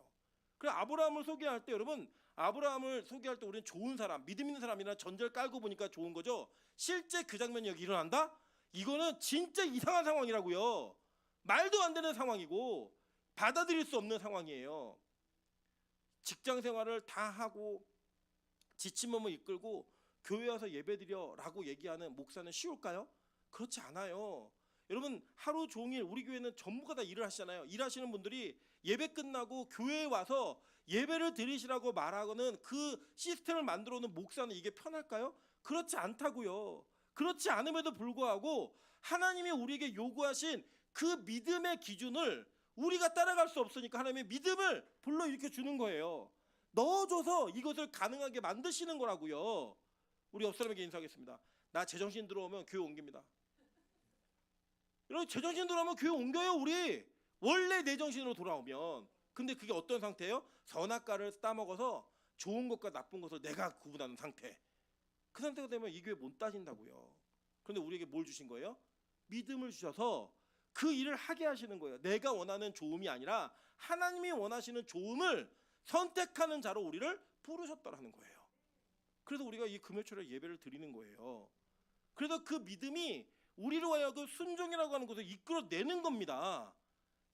그래 아브라함을 소개할 때 여러분 아브라함을 소개할 때 우리는 좋은 사람, 믿음 있는 사람이나 전제를 깔고 보니까 좋은 거죠. 실제 그 장면이 여기 일어난다? 이거는 진짜 이상한 상황이라고요. 말도 안 되는 상황이고 받아들일 수 없는 상황이에요. 직장 생활을 다 하고 지친 몸을 이끌고 교회 와서 예배드려라고 얘기하는 목사는 쉬울까요? 그렇지 않아요. 여러분 하루 종일 우리 교회는 전부가 다 일을 하시잖아요. 일하시는 분들이 예배 끝나고 교회에 와서 예배를 드리시라고 말하고는 그 시스템을 만들어 놓은 목사는 이게 편할까요? 그렇지 않다고요. 그렇지 않음에도 불구하고 하나님이 우리에게 요구하신 그 믿음의 기준을 우리가 따라갈 수 없으니까 하나님의 믿음을 불러일으켜 주는 거예요. 넣어줘서 이것을 가능하게 만드시는 거라고요. 우리 옆 사람에게 인사하겠습니다. 나 제정신 들어오면 교회 옮깁니다. 여러분 제정신 들어오면 교회 옮겨요. 우리 원래 내 정신으로 돌아오면. 근데 그게 어떤 상태예요? 선악과를 따먹어서 좋은 것과 나쁜 것을 내가 구분하는 상태. 그 상태가 되면 이 교회 못 따진다고요. 그런데 우리에게 뭘 주신 거예요? 믿음을 주셔서 그 일을 하게 하시는 거예요. 내가 원하는 좋음이 아니라 하나님이 원하시는 좋음을 선택하는 자로 우리를 부르셨다라는 거예요. 그래서 우리가 이 금요철에 예배를 드리는 거예요. 그래서 그 믿음이 우리로 하여금 순종이라고 하는 것을 이끌어내는 겁니다.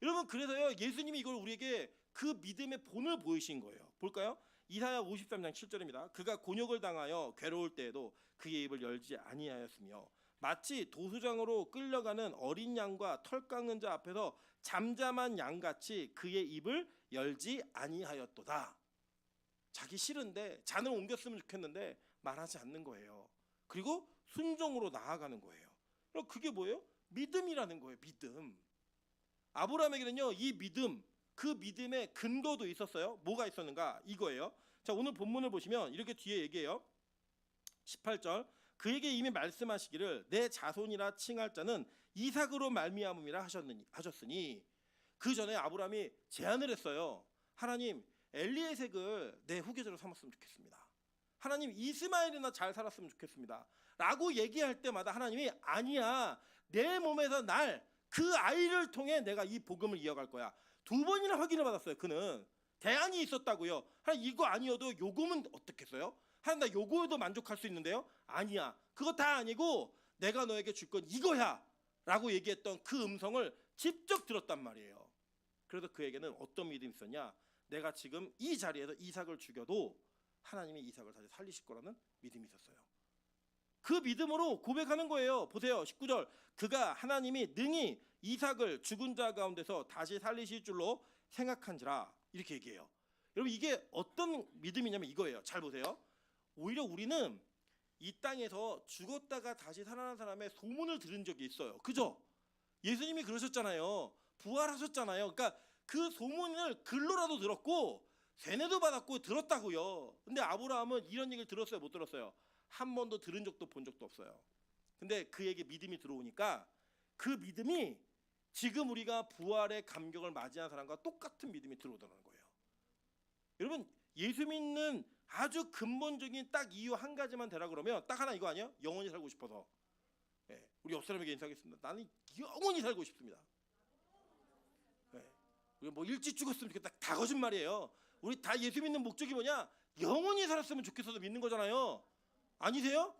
여러분 그래서요 예수님이 이걸 우리에게 그 믿음의 본을 보이신 거예요. 볼까요? 이사야 53장 7절입니다. 그가 곤욕을 당하여 괴로울 때에도 그의 입을 열지 아니하였으며 마치 도수장으로 끌려가는 어린 양과 털 깎는 자 앞에서 잠잠한 양같이 그의 입을 열지 아니하였도다. 자기 싫은데 잔을 옮겼으면 좋겠는데 말하지 않는 거예요. 그리고 순종으로 나아가는 거예요. 그럼 그게 뭐예요? 믿음이라는 거예요. 믿음. 아브라함에게는요 이 믿음, 그 믿음의 근거도 있었어요. 뭐가 있었는가? 이거예요. 자 오늘 본문을 보시면 이렇게 뒤에 얘기해요. 18절 그에게 이미 말씀하시기를 내 자손이라 칭할 자는 이삭으로 말미암음이라 하셨으니 그 전에 아브라함이 제안을 했어요. 하나님 엘리에색을 내 후계자로 삼았으면 좋겠습니다. 하나님 이스마엘이나 잘 살았으면 좋겠습니다. 라고 얘기할 때마다 하나님이 아니야 내 몸에서 그 아이를 통해 내가 이 복음을 이어갈 거야. 2번이나 확인을 받았어요. 그는 대안이 있었다고요. 하나님 이거 아니어도 요금은 어떻겠어요? 하나님 나 요거에도 만족할 수 있는데요. 아니야 그거 다 아니고 내가 너에게 줄 건 이거야 라고 얘기했던 그 음성을 직접 들었단 말이에요. 그래서 그에게는 어떤 믿음이 있었냐? 내가 지금 이 자리에서 이삭을 죽여도 하나님이 이삭을 다시 살리실 거라는 믿음이 있었어요. 그 믿음으로 고백하는 거예요. 보세요 19절 그가 하나님이 능히 이삭을 죽은 자 가운데서 다시 살리실 줄로 생각한지라 이렇게 얘기해요. 여러분 이게 어떤 믿음이냐면 이거예요. 잘 보세요. 오히려 우리는 이 땅에서 죽었다가 다시 살아난 사람의 소문을 들은 적이 있어요. 그죠? 예수님이 그러셨잖아요. 부활하셨잖아요. 그러니까 그 소문을 글로라도 들었고 세뇌도 받았고 들었다고요. 근데 아브라함은 이런 얘기를 들었어요? 못 들었어요? 한 번도 들은 적도 본 적도 없어요. 근데 그에게 믿음이 들어오니까 그 믿음이 지금 우리가 부활의 감격을 맞이한 사람과 똑같은 믿음이 들어오더라는 거예요. 여러분 예수 믿는 아주 근본적인 딱 이유 한 가지만 되라 그러면 딱 하나 이거 아니에요? 영원히 살고 싶어서. 네, 우리 옆 사람에게 인사하겠습니다. 나는 영원히 살고 싶습니다. 네, 우리 뭐 일찍 죽었으면 좋겠다. 다 거짓말이에요. 우리 다 예수 믿는 목적이 뭐냐? 영원히 살았으면 좋겠어서 믿는 거잖아요. 아니세요?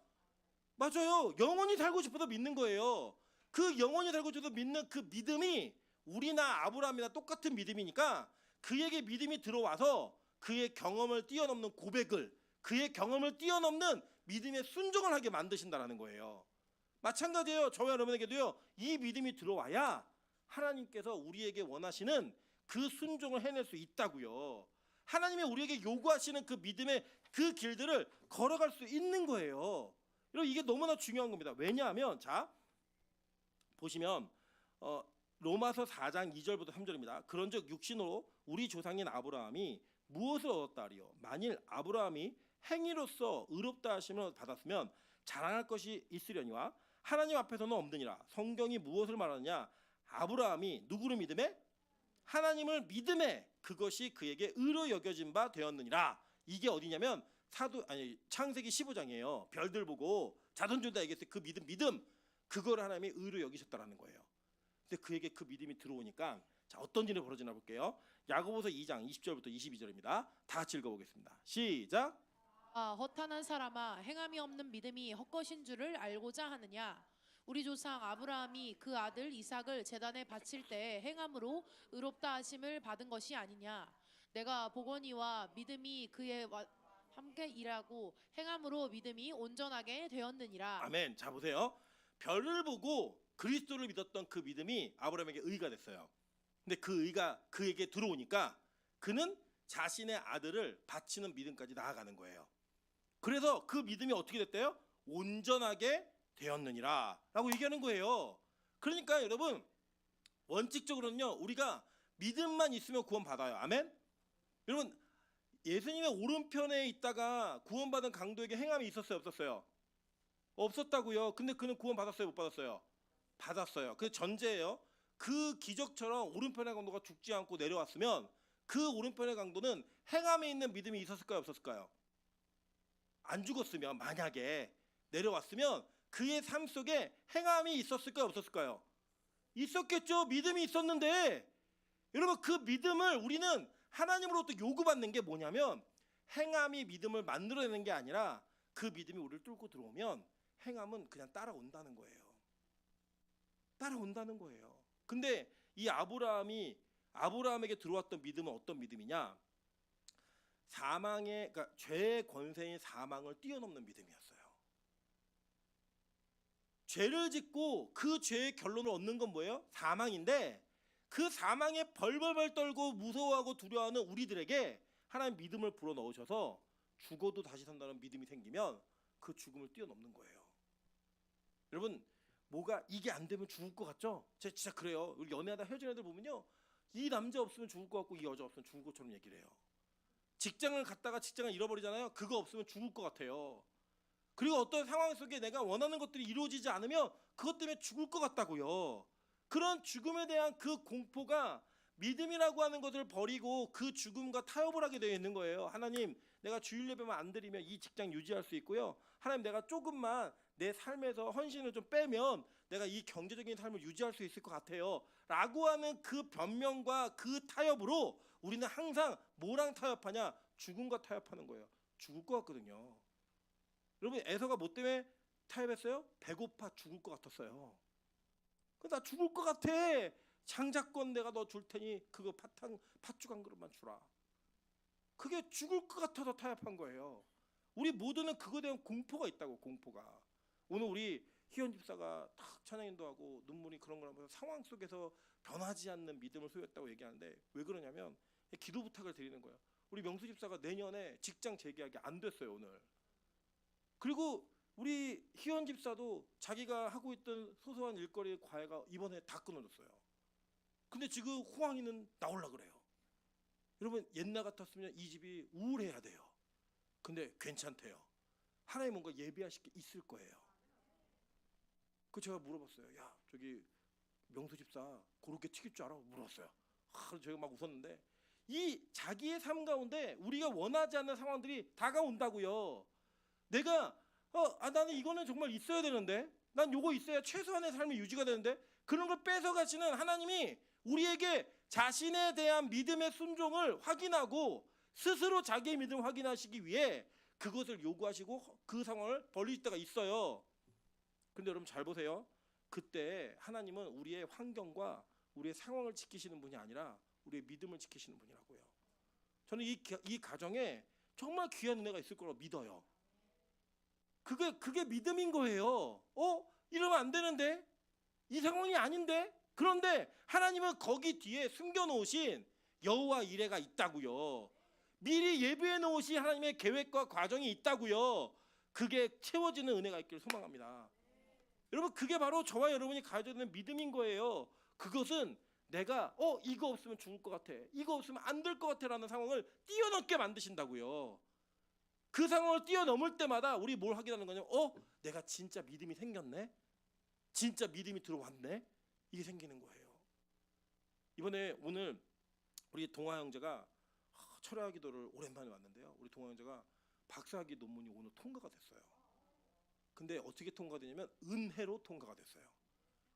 맞아요. 영원히 살고 싶어서 믿는 거예요. 그 영원히 살고 싶어서 믿는 그 믿음이 우리나 아브라함이나 똑같은 믿음이니까 그에게 믿음이 들어와서 그의 경험을 뛰어넘는 고백을, 그의 경험을 뛰어넘는 믿음의 순종을 하게 만드신다라는 거예요. 마찬가지예요. 저와 여러분에게도요. 이 믿음이 들어와야 하나님께서 우리에게 원하시는 그 순종을 해낼 수 있다고요. 하나님이 우리에게 요구하시는 그 믿음의 그 길들을 걸어갈 수 있는 거예요. 여러분 이게 너무나 중요한 겁니다. 왜냐하면 자 보시면 로마서 4장 2절부터 3절입니다. 그런즉 육신으로 우리 조상인 아브라함이 무엇을 얻었다 하리요? 만일 아브라함이 행위로서 의롭다 하심을 받았으면 자랑할 것이 있으려니와 하나님 앞에서는 없느니라. 성경이 무엇을 말하느냐? 아브라함이 누구를 믿음에? 하나님을 믿음에 그것이 그에게 의로 여겨진 바 되었느니라. 이게 어디냐면 창세기 15장이에요. 별들 보고 자손 준다 얘기했을 때 그 믿음 그거를 하나님이 의로 여기셨다라는 거예요. 근데 그에게 그 믿음이 들어오니까 자, 어떤 일이 벌어지나 볼게요. 야고보서 2장 20절부터 22절입니다. 다 같이 읽어보겠습니다. 시작. 허탄한 사람아, 행함이 없는 믿음이 헛것인 줄을 알고자 하느냐? 우리 조상 아브라함이 그 아들 이삭을 제단에 바칠 때 행함으로 의롭다 하심을 받은 것이 아니냐? 내가 보거니와 믿음이 함께 일하고 행함으로 믿음이 온전하게 되었느니라. 아멘. 자, 보세요. 별을 보고 그리스도를 믿었던 그 믿음이 아브라함에게 의가 됐어요. 근데 그 의가 그에게 들어오니까 그는 자신의 아들을 바치는 믿음까지 나아가는 거예요. 그래서 그 믿음이 어떻게 됐대요? 온전하게 되었느니라 라고 얘기하는 거예요. 그러니까 여러분, 원칙적으로는요, 우리가 믿음만 있으면 구원 받아요. 아멘. 여러분, 예수님의 오른편에 있다가 구원받은 강도에게 행함이 있었어요, 없었어요? 없었다고요. 근데 그는 구원 받았어요, 못 받았어요? 받았어요. 그 전제예요. 그 기적처럼 오른편의 강도가 죽지 않고 내려왔으면 그 오른편의 강도는 행함에 있는 믿음이 있었을까요, 없었을까요? 안 죽었으면, 만약에 내려왔으면 그의 삶 속에 행함이 있었을까요, 없었을까요? 있었겠죠. 믿음이 있었는데, 여러분, 그 믿음을 우리는 하나님으로부터 요구받는 게 뭐냐면, 행함이 믿음을 만들어내는 게 아니라 그 믿음이 우리를 뚫고 들어오면 행함은 그냥 따라온다는 거예요. 따라온다는 거예요. 근데 이 아브라함에게 들어왔던 믿음은 어떤 믿음이냐? 그러니까 죄의 권세인 사망을 뛰어넘는 믿음이었어요. 죄를 짓고 그 죄의 결론을 얻는 건 뭐예요? 사망인데, 그 사망에 벌벌벌 떨고 무서워하고 두려워하는 우리들에게 하나님 믿음을 불어넣으셔서 죽어도 다시 산다는 믿음이 생기면 그 죽음을 뛰어넘는 거예요. 여러분, 뭐가 이게 안 되면 죽을 것 같죠? 제가 진짜 그래요. 우리 연애하다 헤어진 애들 보면요, 이 남자 없으면 죽을 것 같고 이 여자 없으면 죽을 것처럼 얘기를 해요. 직장을 갔다가 직장을 잃어버리잖아요. 그거 없으면 죽을 것 같아요. 그리고 어떤 상황 속에 내가 원하는 것들이 이루어지지 않으면 그것 때문에 죽을 것 같다고요. 그런 죽음에 대한 그 공포가 믿음이라고 하는 것을 버리고 그 죽음과 타협을 하게 되어 있는 거예요. 하나님, 내가 주일 예배만 안 드리면 이 직장 유지할 수 있고요. 하나님, 내가 조금만 내 삶에서 헌신을 좀 빼면 내가 이 경제적인 삶을 유지할 수 있을 것 같아요. 라고 하는 그 변명과 그 타협으로 우리는 항상 뭐랑 타협하냐? 죽음과 타협하는 거예요. 죽을 것 같거든요. 여러분, 에서가 뭐 때문에 타협했어요? 배고파 죽을 것 같았어요. 나 죽을 것 같아. 장자권 내가 너 줄 테니 그거 팥죽 한 그릇만 주라. 그게 죽을 것 같아서 타협한 거예요. 우리 모두는 그거에 대한 공포가 있다고, 공포가. 오늘 우리 희연 집사가 탁 찬양인도하고 눈물이 그런 걸 하면서 상황 속에서 변하지 않는 믿음을 소유했다고 얘기하는데, 왜 그러냐면 기도 부탁을 드리는 거예요. 우리 명수 집사가 내년에 직장 재계약이 안 됐어요, 오늘. 그리고 우리 희연 집사도 자기가 하고 있던 소소한 일거리 과외가 이번에 다 끊어졌어요. 근데 지금 호황이는 나오려고 그래요. 여러분, 옛날 같았으면 이 집이 우울해야 돼요. 근데 괜찮대요. 하나님 뭔가 예비하실 게 있을 거예요. 그 제가 물어봤어요. 야, 저기 명수 집사 그렇게 튀길 줄 알아? 물어봤어요. 그래서 제가 막 웃었는데, 이 자기의 삶 가운데 우리가 원하지 않는 상황들이 다가온다고요. 내가 나는 이거는 정말 있어야 되는데, 난 요거 있어야 최소한의 삶이 유지가 되는데, 그런 걸 뺏어가시는 하나님이 우리에게 자신에 대한 믿음의 순종을 확인하고 스스로 자기의 믿음을 확인하시기 위해 그것을 요구하시고 그 상황을 벌릴 때가 있어요. 근데 여러분 잘 보세요. 그때 하나님은 우리의 환경과 우리의 상황을 지키시는 분이 아니라 우리의 믿음을 지키시는 분이라고요. 저는 이 가정에 정말 귀한 은혜가 있을 거라고 믿어요. 그게 믿음인 거예요. 이러면 안 되는데, 이 상황이 아닌데. 그런데 하나님은 거기 뒤에 숨겨놓으신 여호와 이레가 있다고요. 미리 예비해 놓으신 하나님의 계획과 과정이 있다고요. 그게 채워지는 은혜가 있기를 소망합니다. 여러분, 그게 바로 저와 여러분이 가져야 되는 믿음인 거예요. 그것은 내가 이거 없으면 죽을 것 같아, 이거 없으면 안 될 것 같아 라는 상황을 뛰어넘게 만드신다고요. 그 상황을 뛰어넘을 때마다 우리 뭘 확인하는 거냐면, 내가 진짜 믿음이 생겼네, 진짜 믿음이 들어왔네, 이게 생기는 거예요. 오늘 우리 동화 형제가 철야 기도를 오랜만에 왔는데요. 우리 동화 형제가 박사학위 논문이 오늘 통과가 됐어요. 근데 어떻게 통과되냐면 은혜로 통과가 됐어요.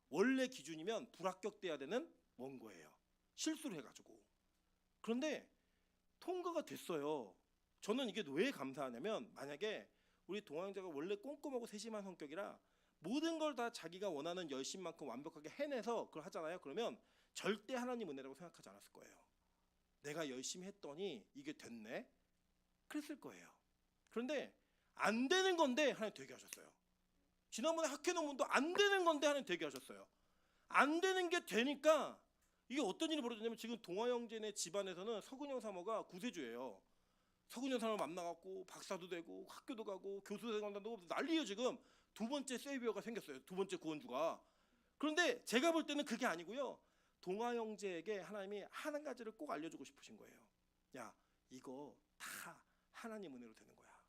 원래 기준이면 불합격돼야 되는 원고예요. 실수를 해가지고. 그런데 통과가 됐어요. 저는 이게 왜 감사하냐면, 만약에 우리 동아형제가 원래 꼼꼼하고 세심한 성격이라 모든 걸 다 자기가 원하는 열심만큼 완벽하게 해내서 그걸 하잖아요. 그러면 절대 하나님 은혜라고 생각하지 않았을 거예요. 내가 열심히 했더니 이게 됐네, 그랬을 거예요. 그런데 안 되는 건데 하나님 되게 하셨어요. 지난번에 학회 논문도 안 되는 건데 하나님 되게 하셨어요. 안 되는 게 되니까 이게 어떤 일이 벌어졌냐면, 지금 동아형제네 집안에서는 서근영 사모가 구세주예요. 서근영 사모 만나갖고 박사도 되고 학교도 가고 교수생활도 하고 난리예요. 지금 두 번째 세이비어가 생겼어요. 두 번째 구원주가. 그런데 제가 볼 때는 그게 아니고요, 동아형제에게 하나님이 한 가지를 꼭 알려주고 싶으신 거예요. 야, 이거 다 하나님 은혜로 되는 거야.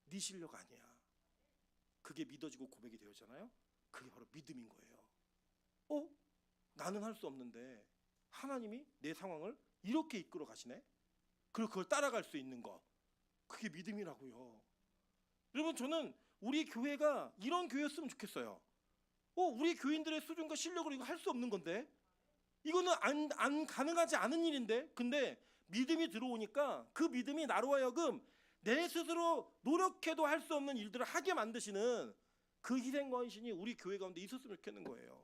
네 실력 아니야. 그게 믿어지고 고백이 되었잖아요. 그게 바로 믿음인 거예요. 나는 할 수 없는데 하나님이 내 상황을 이렇게 이끌어 가시네. 그리고 그걸 따라갈 수 있는 거, 그게 믿음이라고요. 여러분, 저는 우리 교회가 이런 교회였으면 좋겠어요. 우리 교인들의 수준과 실력으로 이거 할 수 없는 건데, 이거는 안 가능하지 않은 일인데, 근데 믿음이 들어오니까 그 믿음이 나로 하여금 내 스스로 노력해도 할 수 없는 일들을 하게 만드시는 그 희생과 헌신이 우리 교회 가운데 있었으면 좋겠는 거예요.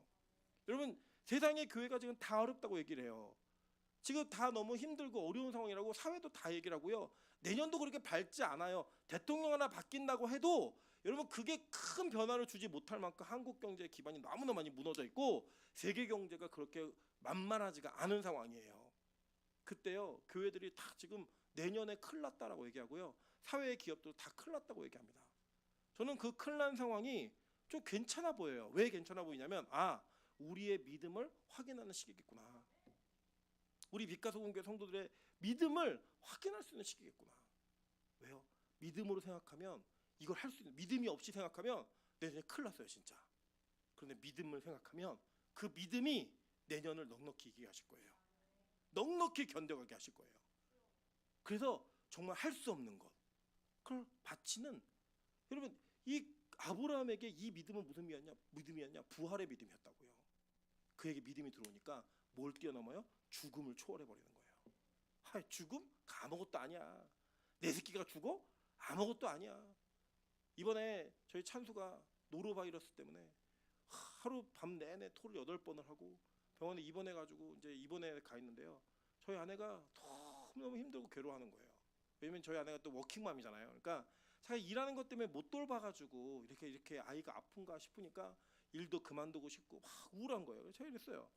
여러분, 세상의 교회가 지금 다 어렵다고 얘기를 해요. 지금 다 너무 힘들고 어려운 상황이라고 사회도 다 얘기를 하고요. 내년도 그렇게 밝지 않아요. 대통령 하나 바뀐다고 해도 여러분, 그게 큰 변화를 주지 못할 만큼 한국 경제의 기반이 너무나 많이 무너져 있고 세계 경제가 그렇게 만만하지가 않은 상황이에요. 그때요, 교회들이 다 지금 내년에 큰일 났다라고 얘기하고요, 사회의 기업도 다 큰일 났다고 얘기합니다. 저는 그 큰일 난 상황이 좀 괜찮아 보여요. 왜 괜찮아 보이냐면, 우리의 믿음을 확인하는 시기겠구나. 우리 빛가소금교회 성도들의 믿음을 확인할 수 있는 시기겠구나. 왜요? 믿음으로 생각하면 이걸 할 수 있는, 믿음이 없이 생각하면 내년에 큰일 났어요 진짜. 그런데 믿음을 생각하면 그 믿음이 내년을 넉넉히 이기게 하실 거예요. 넉넉히 견뎌가게 하실 거예요. 그래서 정말 할 수 없는 것, 그걸 바치는, 여러분, 이 아브라함에게 이 믿음은 무슨 믿음이었냐? 부활의 믿음이었다고요. 그에게 믿음이 들어오니까 뭘 뛰어넘어요? 죽음을 초월해 버리는 거예요. 죽음? 아무것도 아니야. 내 새끼가 죽어? 아무것도 아니야. 이번에 저희 찬수가 노로바이러스 때문에 하루 밤 내내 토를 8번을 하고 병원에 입원해가지고 이제 입원에 가 있는데요. 저희 아내가 너무너무 힘들고 괴로워하는 거예요. 왜냐면 저희 아내가 또 워킹맘이잖아요. 그러니까 자기 일하는 것 때문에 못 돌봐가지고 이렇게 아이가 아픈가 싶으니까 일도 그만두고 싶고 막 우울한 거예요. 그래서 제가 이랬어요.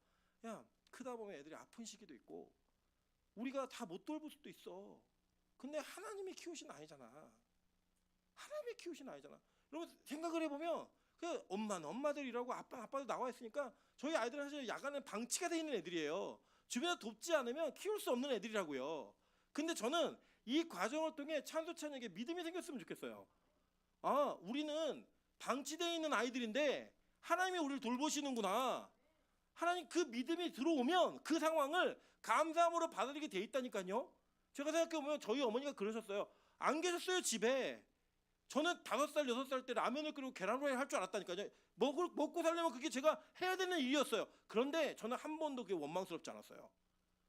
야, 크다 보면 애들이 아픈 시기도 있고 우리가 다 못 돌볼 수도 있어. 근데 하나님이 키우신 아이잖아. 하나님이 키우신 아이잖아. 여러분, 생각을 해보면 그 엄마는 엄마들이라고 아빠도 나와 있으니까 저희 아이들은 사실 야간에 방치가 돼 있는 애들이에요. 주변에 돕지 않으면 키울 수 없는 애들이라고요. 근데 저는 이 과정을 통해 찬수찬에게 믿음이 생겼으면 좋겠어요. 우리는 방치되어 있는 아이들인데 하나님이 우리를 돌보시는구나. 하나님, 그 믿음이 들어오면 그 상황을 감사함으로 받아들이게 돼 있다니까요. 제가 생각해보면 저희 어머니가 그러셨어요. 안 계셨어요 집에. 저는 5살 6살 때 라면을 끓이고 계란 후라이 할 줄 알았다니까요. 먹고 살려면 그게 제가 해야 되는 일이었어요. 그런데 저는 한 번도 그게 원망스럽지 않았어요.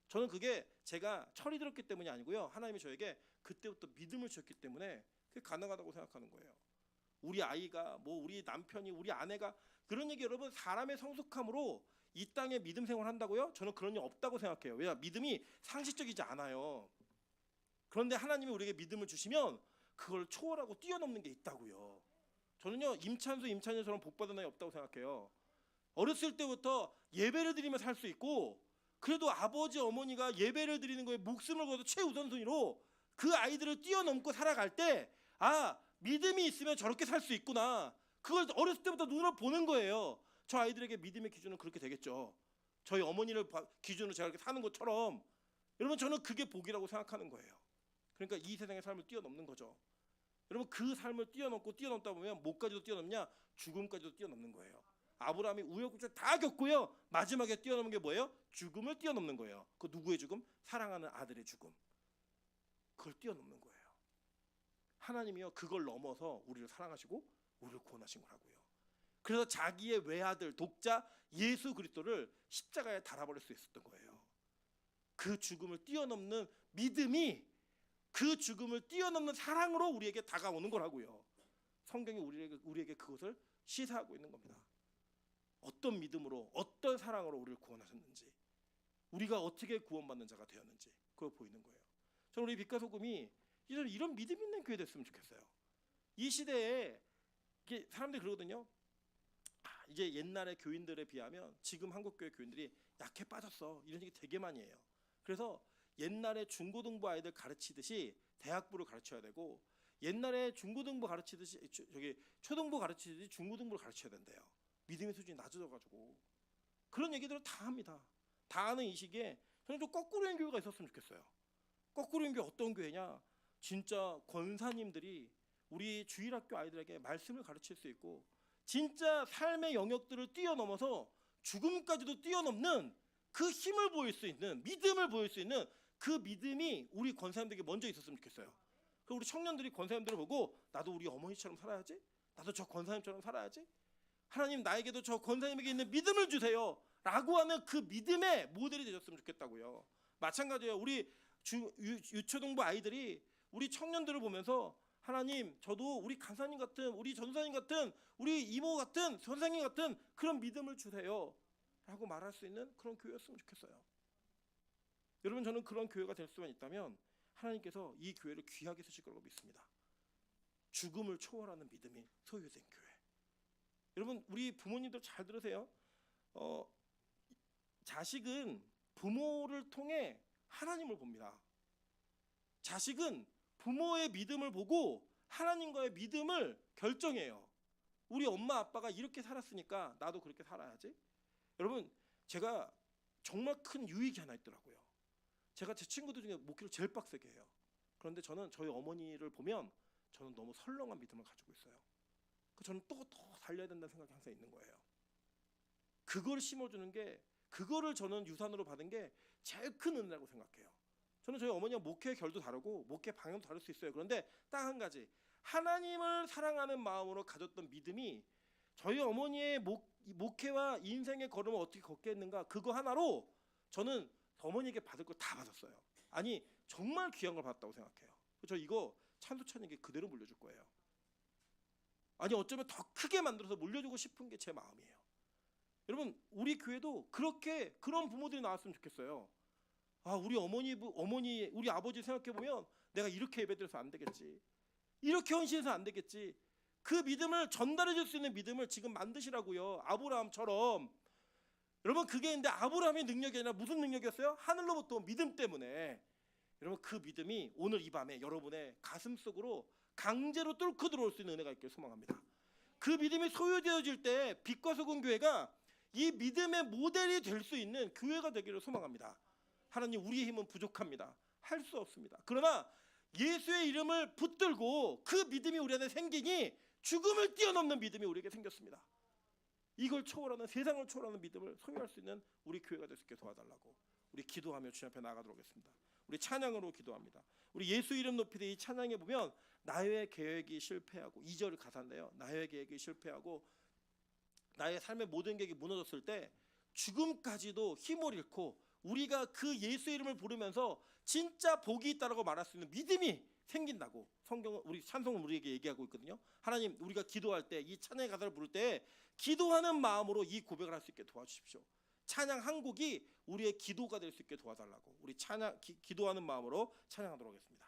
저는 그게 제가 철이 들었기 때문이 아니고요, 하나님이 저에게 그때부터 믿음을 주셨기 때문에 그게 가능하다고 생각하는 거예요. 우리 아이가 우리 남편이 우리 아내가 그런 얘기, 여러분, 사람의 성숙함으로 이 땅에 믿음 생활 한다고요? 저는 그런 일 없다고 생각해요. 왜냐? 믿음이 상식적이지 않아요. 그런데 하나님이 우리에게 믿음을 주시면 그걸 초월하고 뛰어넘는 게 있다고요. 저는요, 임찬수처럼 복받은 아이 없다고 생각해요. 어렸을 때부터 예배를 드리며 살 수 있고, 그래도 아버지 어머니가 예배를 드리는 거에 목숨을 걸어서 최우선순위로 그 아이들을 뛰어넘고 살아갈 때, 믿음이 있으면 저렇게 살 수 있구나, 그걸 어렸을 때부터 눈으로 보는 거예요. 저 아이들에게 믿음의 기준은 그렇게 되겠죠. 저희 어머니를 기준으로 제가 이렇게 사는 것처럼, 여러분, 저는 그게 복이라고 생각하는 거예요. 그러니까 이 세상의 삶을 뛰어넘는 거죠. 여러분, 그 삶을 뛰어넘다 보면 뭐까지도 뛰어넘냐? 죽음까지도 뛰어넘는 거예요. 아브라함이 우여곡절 다 겪고요, 마지막에 뛰어넘는 게 뭐예요? 죽음을 뛰어넘는 거예요. 그 누구의 죽음? 사랑하는 아들의 죽음. 그걸 뛰어넘는 거예요. 하나님이요, 그걸 넘어서 우리를 사랑하시고 우리를 구원하신 거라고요. 그래서 자기의 외아들 독자 예수 그리스도를 십자가에 달아버릴 수 있었던 거예요. 그 죽음을 뛰어넘는 믿음이 그 죽음을 뛰어넘는 사랑으로 우리에게 다가오는 거라고요. 성경이 우리에게 그것을 시사하고 있는 겁니다. 어떤 믿음으로 어떤 사랑으로 우리를 구원하셨는지, 우리가 어떻게 구원받는 자가 되었는지 그걸 보이는 거예요. 저는 우리 빛과 소금이 이런 믿음 있는 교회 됐으면 좋겠어요. 이 시대에 이게 사람들이 그러거든요. 이제 옛날의 교인들에 비하면 지금 한국교회 교인들이 약해 빠졌어, 이런 얘기 되게 많이 해요. 그래서 옛날에 중고등부 아이들 가르치듯이 대학부를 가르쳐야 되고, 옛날에 중고등부 가르치듯이 초등부 가르치듯이 중고등부를 가르쳐야 된대요. 믿음의 수준이 낮아져가지고. 그런 얘기들을 다 합니다. 다 하는 이 시기에 저는 좀 거꾸로인 교회가 있었으면 좋겠어요. 거꾸로인 교회 어떤 교회냐, 진짜 권사님들이 우리 주일학교 아이들에게 말씀을 가르칠 수 있고, 진짜 삶의 영역들을 뛰어넘어서 죽음까지도 뛰어넘는 그 힘을 보일 수 있는, 믿음을 보일 수 있는 그 믿음이 우리 권사님들에게 먼저 있었으면 좋겠어요. 그리고 우리 청년들이 권사님들을 보고 나도 우리 어머니처럼 살아야지, 나도 저 권사님처럼 살아야지, 하나님 나에게도 저 권사님에게 있는 믿음을 주세요 라고 하는 그 믿음의 모델이 되셨으면 좋겠다고요. 마찬가지예요. 우리 유초등부 아이들이 우리 청년들을 보면서 하나님, 저도 우리 간사님 같은, 우리 전사님 같은, 우리 이모 같은, 선생님 같은 그런 믿음을 주세요 라고 말할 수 있는 그런 교회였으면 좋겠어요. 여러분, 저는 그런 교회가 될 수만 있다면 하나님께서 이 교회를 귀하게 쓰실 거라고 믿습니다. 죽음을 초월하는 믿음이 소유된 교회. 여러분, 우리 부모님들 잘 들으세요. 자식은 부모를 통해 하나님을 봅니다. 자식은 부모의 믿음을 보고 하나님과의 믿음을 결정해요. 우리 엄마 아빠가 이렇게 살았으니까 나도 그렇게 살아야지. 여러분, 제가 정말 큰 유익이 하나 있더라고요. 제가 제 친구들 중에 목회를 제일 빡세게 해요. 그런데 저는 저희 어머니를 보면 저는 너무 설렁한 믿음을 가지고 있어요. 저는 또 더 살려야 된다는 생각이 항상 있는 거예요. 그걸 심어주는 게, 그거를 저는 유산으로 받은 게 제일 큰 은혜라고 생각해요. 저는 저희 어머니와 목회의 결도 다르고 목회 방향도 다를 수 있어요. 그런데 딱 한 가지, 하나님을 사랑하는 마음으로 가졌던 믿음이 저희 어머니의 목회와 인생의 걸음을 어떻게 걷게 했는가, 그거 하나로 저는 어머니에게 받을 거 다 받았어요. 아니, 정말 귀한 걸 받았다고 생각해요. 저 이거 찬수찬에게 그대로 물려줄 거예요. 아니, 어쩌면 더 크게 만들어서 물려주고 싶은 게 제 마음이에요. 여러분, 우리 교회도 그런 부모들이 나왔으면 좋겠어요. 우리 어머니, 우리 아버지 생각해 보면 내가 이렇게 예배드려서 안 되겠지, 이렇게 헌신해서 안 되겠지. 그 믿음을 전달해 줄 수 있는 믿음을 지금 만드시라고요. 아브라함처럼. 여러분, 그게 있는데 아브라함의 능력이 아니라 무슨 능력이었어요? 하늘로부터 온 믿음 때문에. 여러분, 그 믿음이 오늘 이 밤에 여러분의 가슴 속으로 강제로 뚫고 들어올 수 있는 은혜가 있길 소망합니다. 그 믿음이 소유되어질 때 빛과 소금 교회가 이 믿음의 모델이 될 수 있는 교회가 되기를 소망합니다. 하나님, 우리의 힘은 부족합니다. 할 수 없습니다. 그러나 예수의 이름을 붙들고 그 믿음이 우리 안에 생기니 죽음을 뛰어넘는 믿음이 우리에게 생겼습니다. 이걸 초월하는, 세상을 초월하는 믿음을 소유할 수 있는 우리 교회가 될 수 있게 도와달라고 우리 기도하며 주님 앞에 나아가도록 하겠습니다. 우리 찬양으로 기도합니다. 우리 예수 이름 높이 때 이 찬양에 보면 나의 계획이 실패하고, 2절 가사인데요, 나의 계획이 실패하고 나의 삶의 모든 계획이 무너졌을 때 죽음까지도 힘을 잃고 우리가 그 예수 이름을 부르면서 진짜 복이 있다라고 말할 수 있는 믿음이 생긴다고 성경은, 우리 찬송은 우리에게 얘기하고 있거든요. 하나님, 우리가 기도할 때, 이 찬양의 가사를 부를 때 기도하는 마음으로 이 고백을 할 수 있게 도와주십시오. 찬양 한 곡이 우리의 기도가 될 수 있게 도와달라고 우리 찬양 기도하는 마음으로 찬양하도록 하겠습니다.